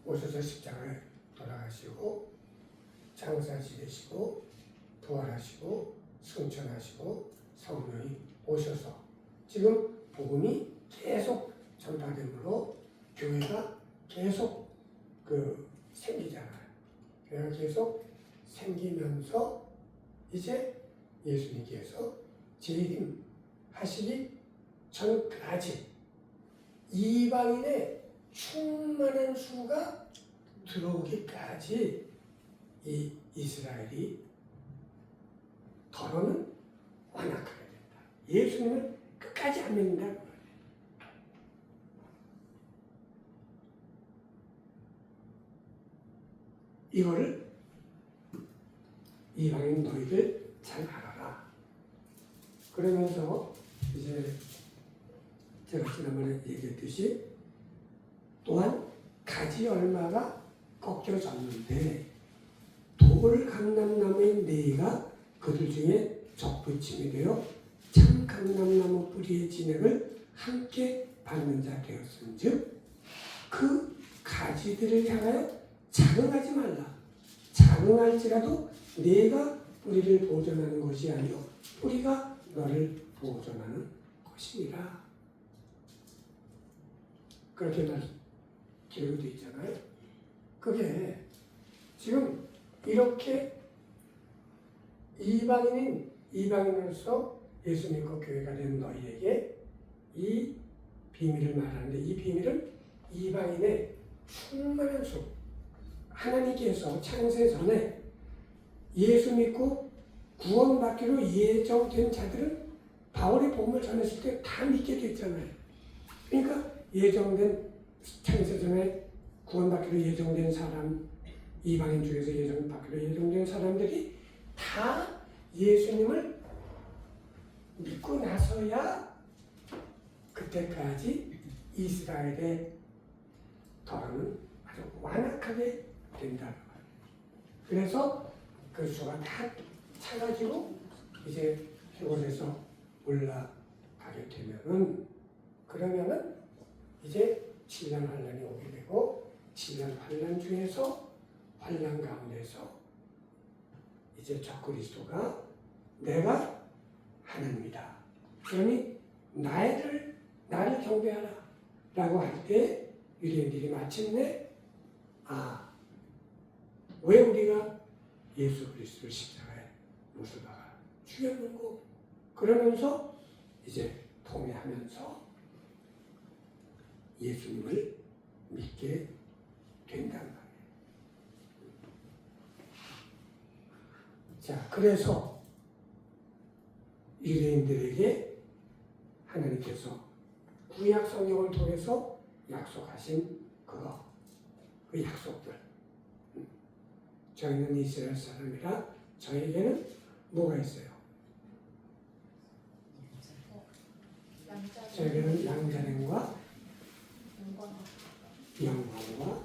오셔서 십자가에 돌아가시고 장사 지내시고 부활하시고 승천하시고 성령이 오셔서 지금 복음이 계속 전파됨으로 교회가 계속 생기잖아요. 교회가 계속 생기면서 이제 예수님께서 재림하시기 전까지 이방인의 충만한 수가 들어오기까지 이 이스라엘이 더러는 완악하게 된다. 예수님은 끝까지 안 믿는다. 이거를 이방인 너희들 잘 알아라. 그러면서 이제 제가 지난번에 얘기했듯이 또한 가지 얼마가 꺾여졌는데 돌 강남나무인 네가 그들 중에 접붙임이 되어 참 강남나무 뿌리의 진액을 함께 받는 자 되었은즉 그 가지들을 향하여 자긍하지 말라. 자긍할지라도 네가 뿌리를 보존하는 것이 아니요 뿌리가 너를 보존하는 것이니라. 그렇게 기록이 되어 있잖아요. 그게 지금 이렇게 이방인으로서 예수 믿고 교회가 된 너희에게 이 비밀을 말하는데 이 비밀은 이방인의 충만한 수. 하나님께서 창세 전에 예수 믿고 구원받기로 예정된 자들은 바울의 복음을 전했을 때 다 믿게 됐잖아요. 그러니까 예정된 창세 전에 구원받기로 예정된 사람, 이방인 중에서 예정받기로 예정된 사람들이 다 예수님을 믿고 나서야 그때까지 이스라엘의 더러는 아주 완악하게 된다는 거예요. 그래서 그 수가 다 차가지고 이제 해골에서 올라가게 되면은 그러면은 이제 7년 환란이 오게 되고 7년 환란 중에서 환란 가운데서 이제 적그리스도가 내가 하나님이다. 그러니 나를 경배하라 라고 할 때 유대인들이 마침내 왜 우리가 예수 그리스도를 십자가에 못 박아 죽였는고 그러면서 이제 통회하면서 예수님을 믿게 된단 말이에요. 자, 그래서 유대인들에게 하나님께서 구약 성경을 통해서 약속하신 그 약속들. 저희는 이스라엘 사람이라 저에게는 뭐가 있어요? 저에게는 양자됨과 영광과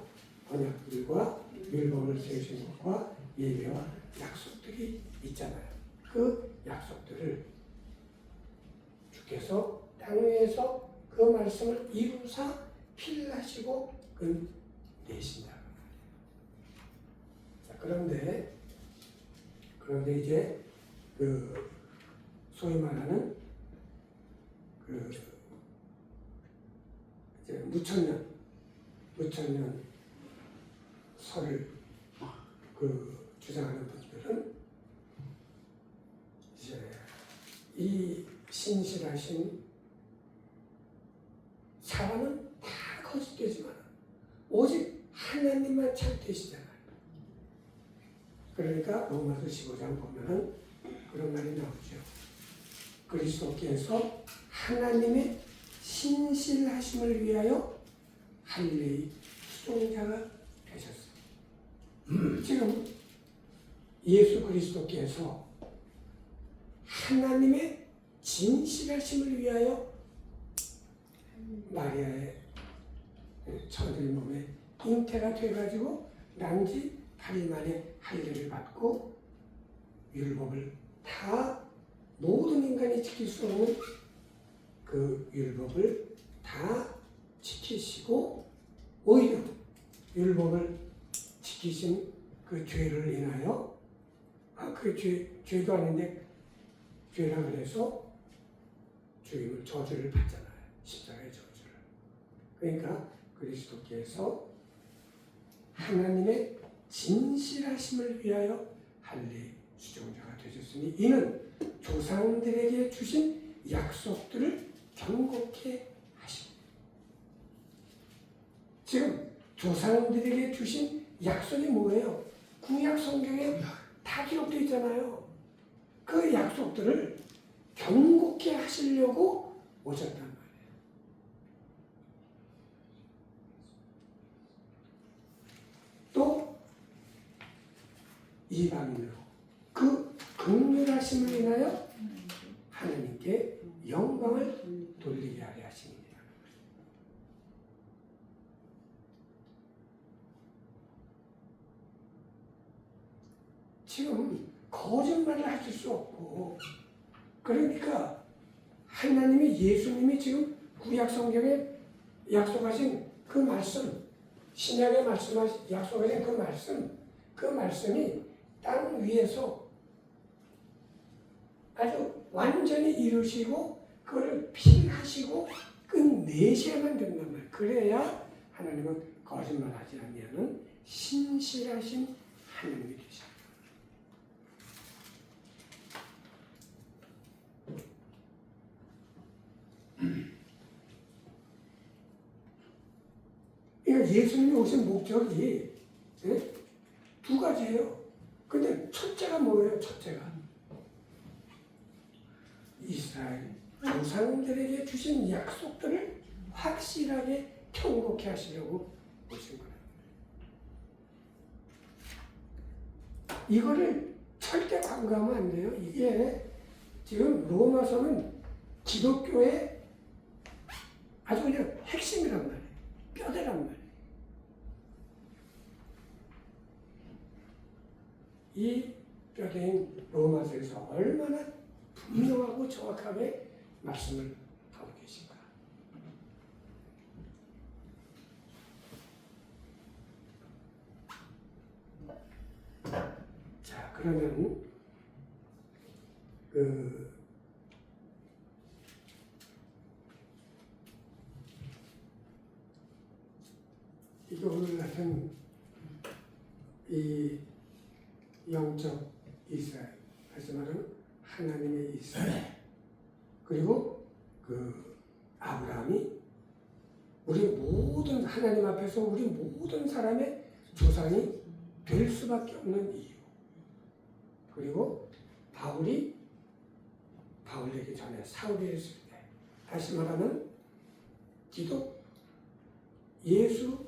언약들과 율법을 세우신 것과 예배와 약속들이 있잖아요. 그 약속들을 주께서 땅 위에서 그 말씀을 이루사 필하시고 내신다. 자, 그런데 이제 소위 말하는 이제 무천년 설을 주장하는 분들은 이제 이 신실하신 사람은 다 거짓되지만 오직 하나님만 참 되시잖아요. 그러니까 로마서 15장 보면은 그런 말이 나오죠. 그리스도께서 하나님의 신실하심을 위하여 할례의 수종자가 되셨어요. 지금 예수 그리스도께서 하나님의 진실하심을 위하여 마리아의 처들 몸에 잉태가 돼가지고 난지 8일 만에 할례를 받고 율법을 다 모든 인간이 지킬 수 없는 그 율법을 다 지키시고 오히려 율법을 지키신 그 죄를 인하여 죄도 아닌데 죄라 그래서 주님은 저주를 받잖아요. 십자가의 저주를. 그러니까 그리스도께서 하나님의 진실하심을 위하여 할례 수종자가 되셨으니 이는 조상들에게 주신 약속들을 경고케 하십니다. 지금 조상들에게 주신 약속이 뭐예요? 구약 성경에 다 기록되어 있잖아요. 그 약속들을 경고케 하시려고 오셨단 말이에요. 또 이방인으로 그 긍휼하심을 인하여 하나님께 영광을 돌리게 하려 하십니다. 지금 거짓말을 하실 수 없고 그러니까 하나님이 예수님이 지금 구약 성경에 약속하신 그 말씀 신약에 약속하신 그 말씀이 땅 위에서 아주 완전히 이루시고 그걸 필하시고 끝내셔야만 된단 말이에요. 그래야 하나님은 거짓말하지 않으면 신실하신 하나님이 되십니다. 그러니까 예수님이 오신 목적이 두 가지예요. 근데 첫째가 뭐예요? 첫째가 이스라엘 조상들에게 주신 약속들을 확실하게 경고케 하시려고 오신 거예요. 이거를 절대 간과하면 안 돼요. 이게 지금 로마서는 기독교의 아주 그냥 핵심이란 말이에요. 뼈대란 말이에요. 이 뼈대인 로마서에서 얼마나 분명하고 정확하게 말씀을 하고 계신가. 자, 그러면 이거 오늘 같은 이 영적 이스라엘, 다시 말하면 하나님의 이스라엘, 그리고 아브라함이 우리 모든 하나님 앞에서 우리 모든 사람의 조상이 될 수밖에 없는 이유, 그리고 바울이 되기 전에 사울이 했을 때, 다시 말하면 기독 예수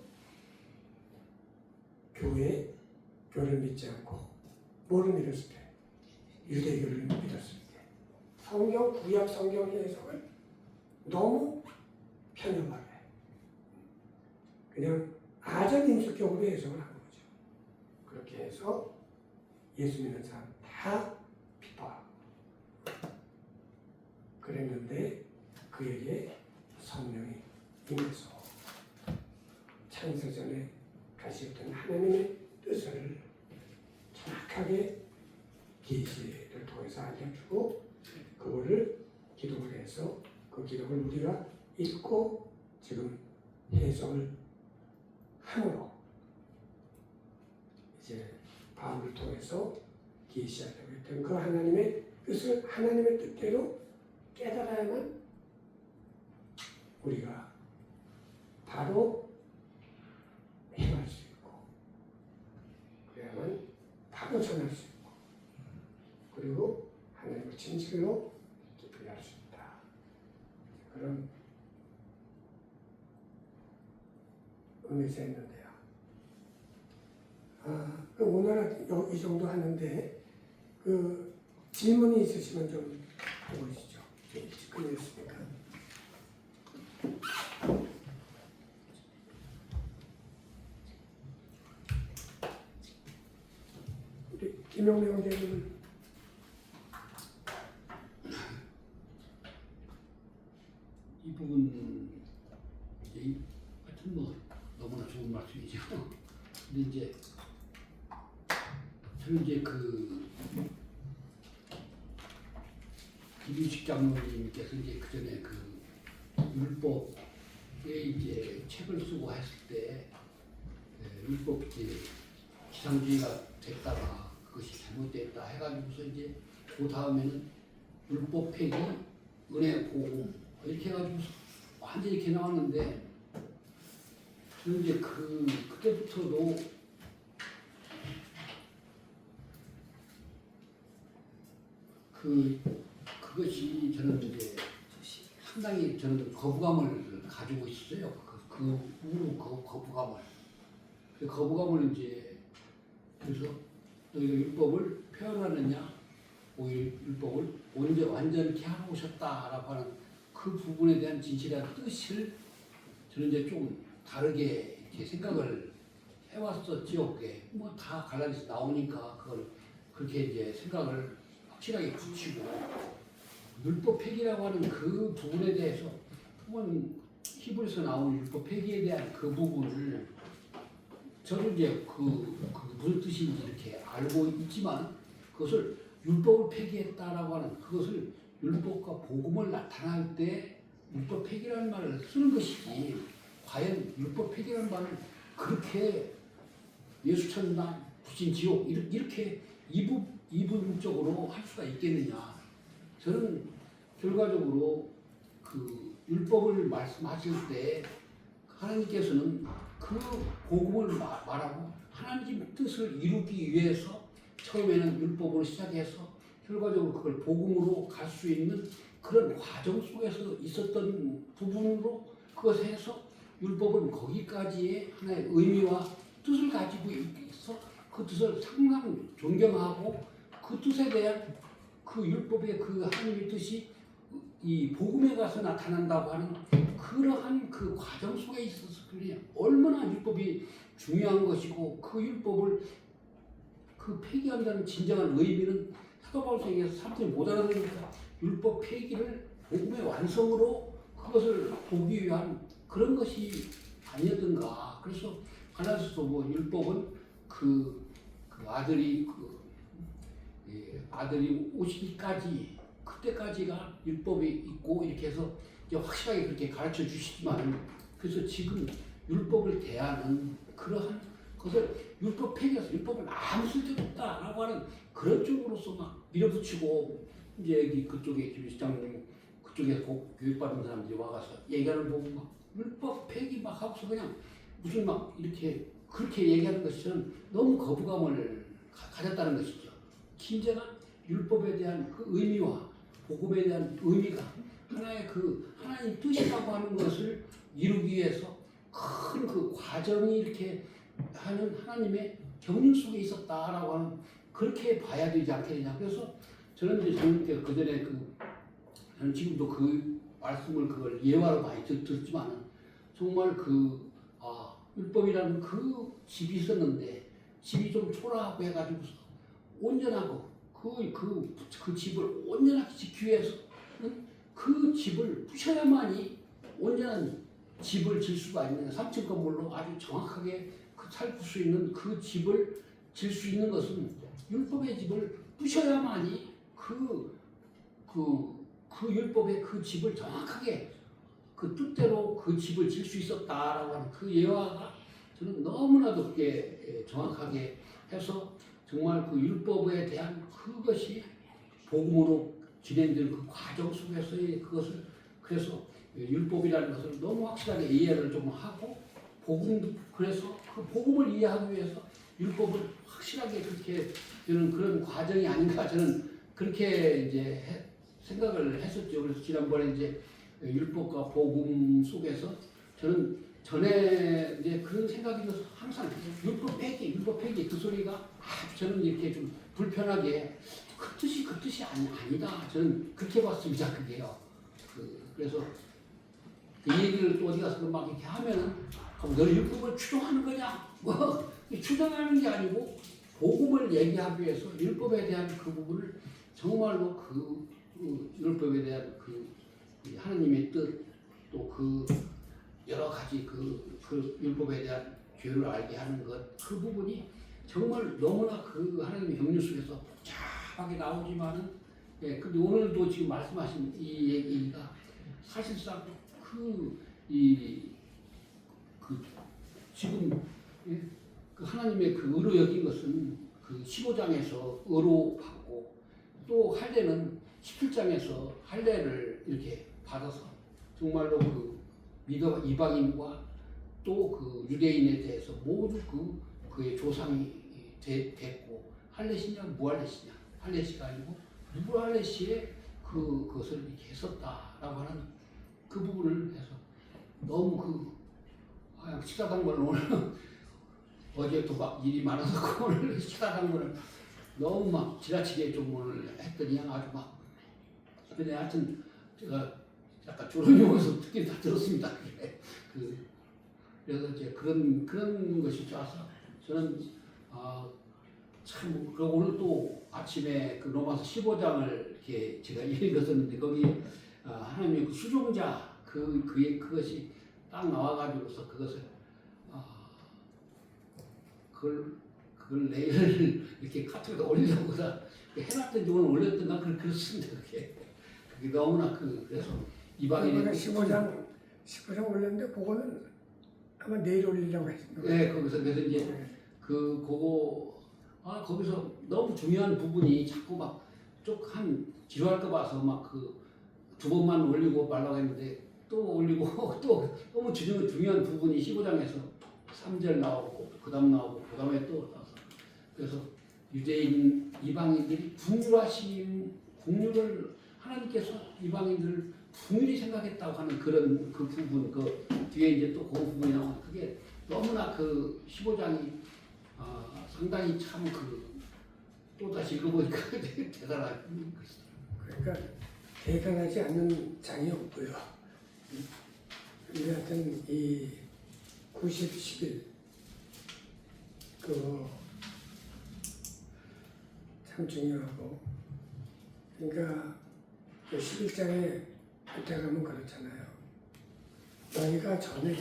교회를 믿지 않고 뭐를 믿었을 때? 유대교를 믿었을 때 구약 성경 해석을 너무 편협하게 그냥 아전인수격으로 해석을 한 거죠. 그렇게 해서 예수 믿는 사람 다 비판하고 그랬는데 그에게 성령이 임해서 창세전에 가시었던 하나님의 뜻을 정확하게 계시를 통해서 알려주고 그거를 기록을 해서 그 기록을 우리가 읽고 지금 해석을 함으로 이제 바울을 통해서 계시하려고 했던 그 하나님의 뜻을 하나님의 뜻대로 깨달아야만 우리가 바로 행할 수 있고 그래야만 바로 전할 수 있고 그리고 하나님을 진실로 깊이 알 수 있다. 그런 의미에서 했는데요. 그럼 오늘은 이 정도 하는데 그 질문이 있으시면 좀 해보시죠. 일찍 끝냈으니까. 우리 김영래 형제님은 이 부분 이제 하여튼 뭐 너무나 좋은 말씀이죠. 근데 이제 저는 이제 그 김윤식 장로님께서 이제 그 전에 그 율법에 이제 책을 쓰고 했을 때 율법 이제 기상주의가 됐다가 그것이 잘못됐다 해가지고서 이제 그 다음에는 율법 폐기, 은혜 복음 이렇게 해가지고 완전히 이렇게 나왔는데 저는 이제 그때부터도 그것이 저는 이제 상당히 저는 거부감을 가지고 있었어요. 그 거부감을. 그 거부감을 이제 그래서 너희가 율법을 표현하느냐, 오히려 율법을 완전히 하고 오셨다라고 하는 그 부분에 대한 진실한 뜻을 저는 이제 좀 다르게 이렇게 생각을 해왔었지요. 뭐 다 갈라져서 나오니까 그걸 그렇게 이제 생각을 확실하게 붙이고 율법 폐기라고 하는 그 부분에 대해서 혹은 히브리서 나오는 율법 폐기에 대한 그 부분을 저는 이제 무슨 뜻인지 이렇게 알고 있지만 그것을 율법을 폐기했다라고 하는 그것을 율법과 복음을 나타날 때 율법 폐기라는 말을 쓰는 것이지 과연 율법 폐기라는 말을 그렇게 예수 천당, 부신 지옥 이렇게 이분적으로 할 수가 있겠느냐. 저는 결과적으로 그 율법을 말씀하실 때 하나님께서는 그 복음을 말하고 하나님 뜻을 이루기 위해서 처음에는 율법으로 시작해서 결과적으로 그걸 복음으로 갈 수 있는 그런 과정 속에서 있었던 부분으로 그것을 해서 율법은 거기까지의 하나의 의미와 뜻을 가지고 있어 그 뜻을 상당히 존경하고 그 뜻에 대한 그 율법의 그 하나님의 뜻이 이 복음에 가서 나타난다고 하는 그러한 그 과정 속에 있어서 얼마나 율법이 중요한 것이고 그 율법을 그 폐기한다는 진정한 의미는 사도 바울서에서 사람들이 못 알아들으니까 율법 폐기를 복음의 완성으로 그것을 보기 위한 그런 것이 아니었던가. 그래서 갈라디아서 뭐 율법은 아들이 오시기까지 그때까지가 율법이 있고 이렇게 해서 이제 확실하게 그렇게 가르쳐 주시지만 그래서 지금 율법을 대하는 그러한 것을 율법 폐기해서 율법은 아무 쓸데가 없다라고 하는 그런 쪽으로서 막 밀어붙이고 이제 그쪽에 김시장님 그쪽에 교육받은 사람들이 와가서 얘기하는 보고 막 율법 폐기 막 하고서 그냥 무슨 막 이렇게 그렇게 얘기하는 것이 저는 너무 거부감을 가졌다는 것이죠. 김제가 율법에 대한 그 의미와 복음에 대한 의미가 하나의 그 하나님 뜻이라고 하는 것을 이루기 위해서 큰 그 과정이 이렇게 하는 하나님의 경륜 속에 있었다라고 하는 그렇게 봐야 되지 않겠느냐. 그래서 저는 이제 장님께 그 전에 저는 지금도 그 말씀을 그걸 예화로 많이 듣지만 정말 율법이라는 그 집이 있었는데 집이 좀 초라하고 해가지고서 온전하고 그 집을 온전하게 지키기 위해서는 그 집을 부셔야만이 온전한 집을 질 수가 있는 3층 건물로 아주 정확하게 살고 수 있는 그 집을 질 수 있는 것은 율법의 집을 부셔야만이 그 율법의 그 집을 정확하게 그 뜻대로 그 집을 질 수 있었다라고 하는 그 예화가 저는 너무나도 그게 정확하게 해서 정말 그 율법에 대한 그것이 복음으로 진행되는 그 과정 속에서의 그것을 그래서 율법이라는 것을 너무 확실하게 이해를 좀 하고 복음도 그래서 그 복음을 이해하기 위해서 율법을 확실하게 그렇게 되는 그런 과정이 아닌가 저는 그렇게 이제 생각을 했었죠. 그래서 지난번에 이제 율법과 복음 속에서 저는 전에 이제 그런 생각이 들어서 항상 율법 폐기 그 소리가 아주 저는 이렇게 좀 불편하게 그 뜻이 아니다. 저는 그렇게 봤습니다. 그게요. 그래서 그 얘기를 또 어디 가서 막 이렇게 하면은 너는 율법을 추종하는 거냐? 뭐 추종하는 게 아니고 복음을 얘기하기 위해서 율법에 대한 그 부분을 정말로 그 율법에 대한 그 하나님의 뜻 또 그 여러 가지 그 율법에 대한 죄를 알게 하는 것 그 부분이 정말 너무나 그 하나님의 경륜 속에서 복잡하게 나오지만은 근데 오늘도 지금 말씀하신 이 얘기가 사실상 지금 그 하나님의 그 의로 여긴 것은 그 15장에서 의로 받고 또 할례는 17장에서 할례를 이렇게 받아서 정말로 그 이방인과 또 그 유대인에 대해서 모두 그의 조상이 됐고 할례시냐 무할례시냐 할례시가 아니고 무할례시에 그것을 이렇게 했었다라고 하는 그 부분을 해서 너무 식사당번을 오늘 어제도 막 일이 많아서 오늘 식사당번을 너무 막 지나치게 좀 오늘 했더니 아주 막 근데 하여튼 제가 약간 졸음이 오면서 듣긴 다 들었습니다. 그래서 이제 그런 것이 좋아서 저는 참 그리고 오늘 또 아침에 그 로마서 15장을 이렇게 제가 읽었었는데 거기 하나님의 그 수종자 그것이 딱 나와가지고서 그것을 그걸 내일 이렇게 카톡에다 올리려고 해놨던지 오늘 올렸던가 그렇습니다. 그게 너무나 그래서 이방인의 15장 올렸는데 그거는 아마 내일 올리려고 했습니다. 네, 거기서 그래서 이제 거기서 너무 중요한 부분이 자꾸 막 한 지루할까 봐서 막 두 번만 올리고 말라고 했는데 또 올리고 또 너무 중요한 부분이 15장에서 3절 나오고 그 다음 나오고 그 다음에 또 나와서 그래서 유대인 이방인들이 국률을 하나님께서 이방인들을 풍일이 생각했다고 하는 그런 그 부분 뒤에 이제 또 그 부분이 나오는 그게 너무나 15장이 상당히 참 또다시 읽어보니까 대단한 것이더라고요. 그러니까 대단하지 않는 장이 없고요. 근데 하여튼 이 90, 11 참 중요하고 그러니까 11장에 그때 가면 그렇잖아요. 너희가 전에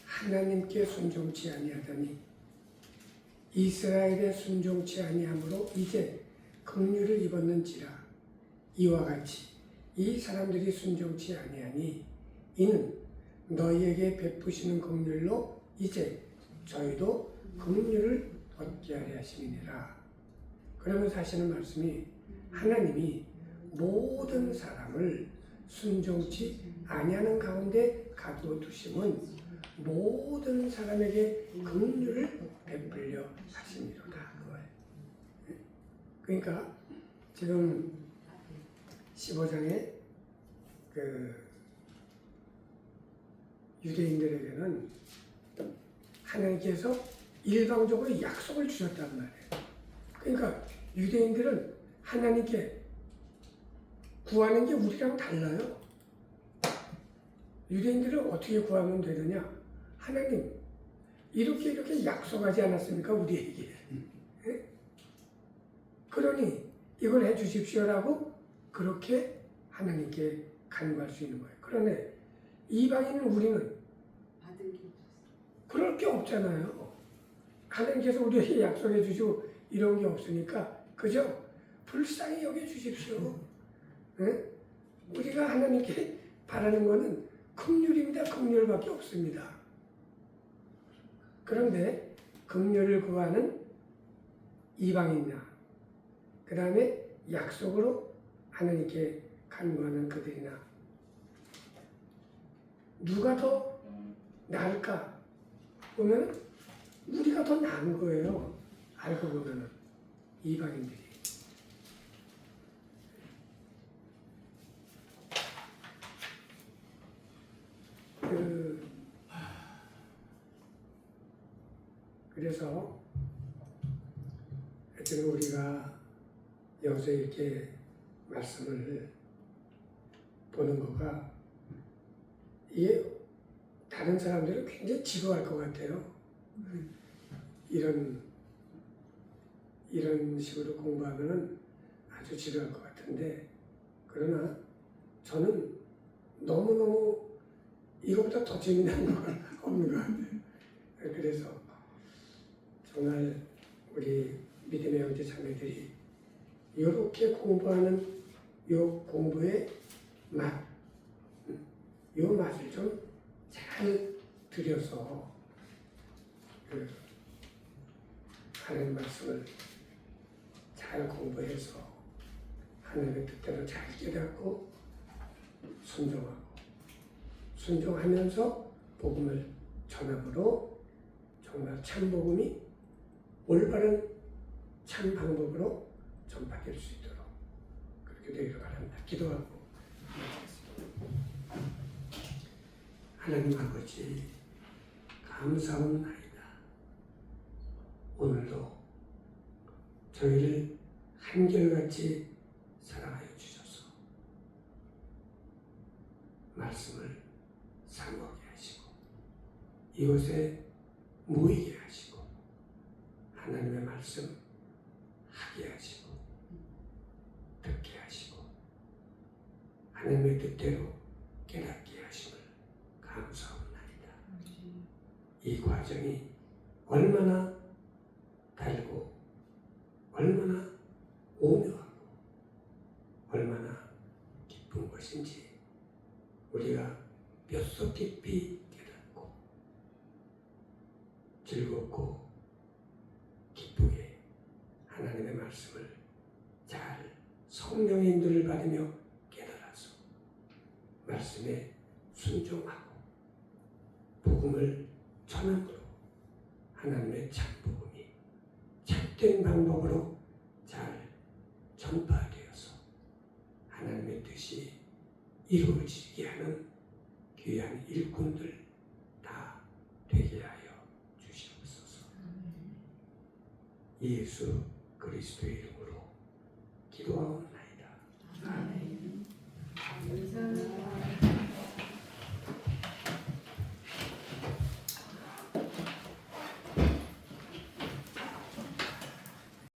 하나님께 순종치 아니하더니 이스라엘에 순종치 아니함으로 이제 긍휼을 입었는지라 이와 같이 이 사람들이 순종치 아니하니 이는 너희에게 베푸시는 긍휼로 이제 저희도 긍휼을 얻게 하려 하심이니라. 그러면서 하시는 말씀이 하나님이 모든 사람을 순종치 아니하는 가운데 가두어두심은 모든 사람에게 긍휼을 베풀려 하심이로다. 그러니까 지금 15장에 유대인들에게는 하나님께서 일방적으로 약속을 주셨단 말이에요. 그러니까 유대인들은 하나님께 구하는 게 우리랑 달라요. 유대인들은 어떻게 구하면 되느냐? 하나님, 이렇게 약속하지 않았습니까? 우리에게. 네? 그러니 이걸 해주십시오라고 그렇게 하나님께 간구할 수 있는 거예요. 그런데 이방인은 우리는 그럴 게 없잖아요. 하나님께서 우리에게 약속해 주시고 이런 게 없으니까 그저 불쌍히 여겨주십시오. 네? 우리가 하나님께 바라는 것은 긍휼입니다. 긍휼밖에 없습니다. 그런데 긍휼을 구하는 이방인이나 그 다음에 약속으로 하나님께 간구하는 그들이나 누가 더 나을까 보면 우리가 더 나은 거예요. 알고 보면 이방인들이. 그래서 하여튼 우리가 여기서 이렇게 말씀을 보는 거가 이게 다른 사람들은 굉장히 지루할 것 같아요. 이런 식으로 공부하면은 아주 지루할 것 같은데, 그러나 저는 너무너무 이거보다 더 재미난 건 없는 것 같아요. 그래서 정말 우리 믿음의 형제 자매들이 이렇게 공부하는 요 공부의 맛, 요 맛을 좀 잘 들여서 하나님 말씀을 잘 공부해서 하나님의 뜻대로 잘 깨닫고 순종하면서 복음을 전함으로 정말 참 복음이 올바른 참 방법으로 전파될 수 있도록 그렇게 되기를 바랍니다. 기도하고 마치겠습니다. 하나님 아버지 감사합니다. 오늘도 저희를 한결같이 사랑하여 주셔서 말씀을 사모하게 하시고 이곳에 모이게 하시고 하나님의 말씀 하게 하시고 듣게 하시고 하나님의 뜻대로 깨닫게 하심을 감사합니다. 이 과정이 얼마나 달고 얼마나 오묘하고 얼마나 기쁜 것인지 우리가 뼛속 깊이 깨닫고 즐겁고 기쁘게 하나님의 말씀을 잘 성령의 인도를 받으며 깨달아서 말씀에 순종하고 복음을 전함으로 하나님의 참 복음이 참된 방법으로 잘 전파되어서 하나님의 뜻이 이루어지게 하는 귀한 일꾼들 다 되게 하여 주시옵소서. 예수 그리스도의 이름으로 기도하옵나이다. 아멘. 감사합니다.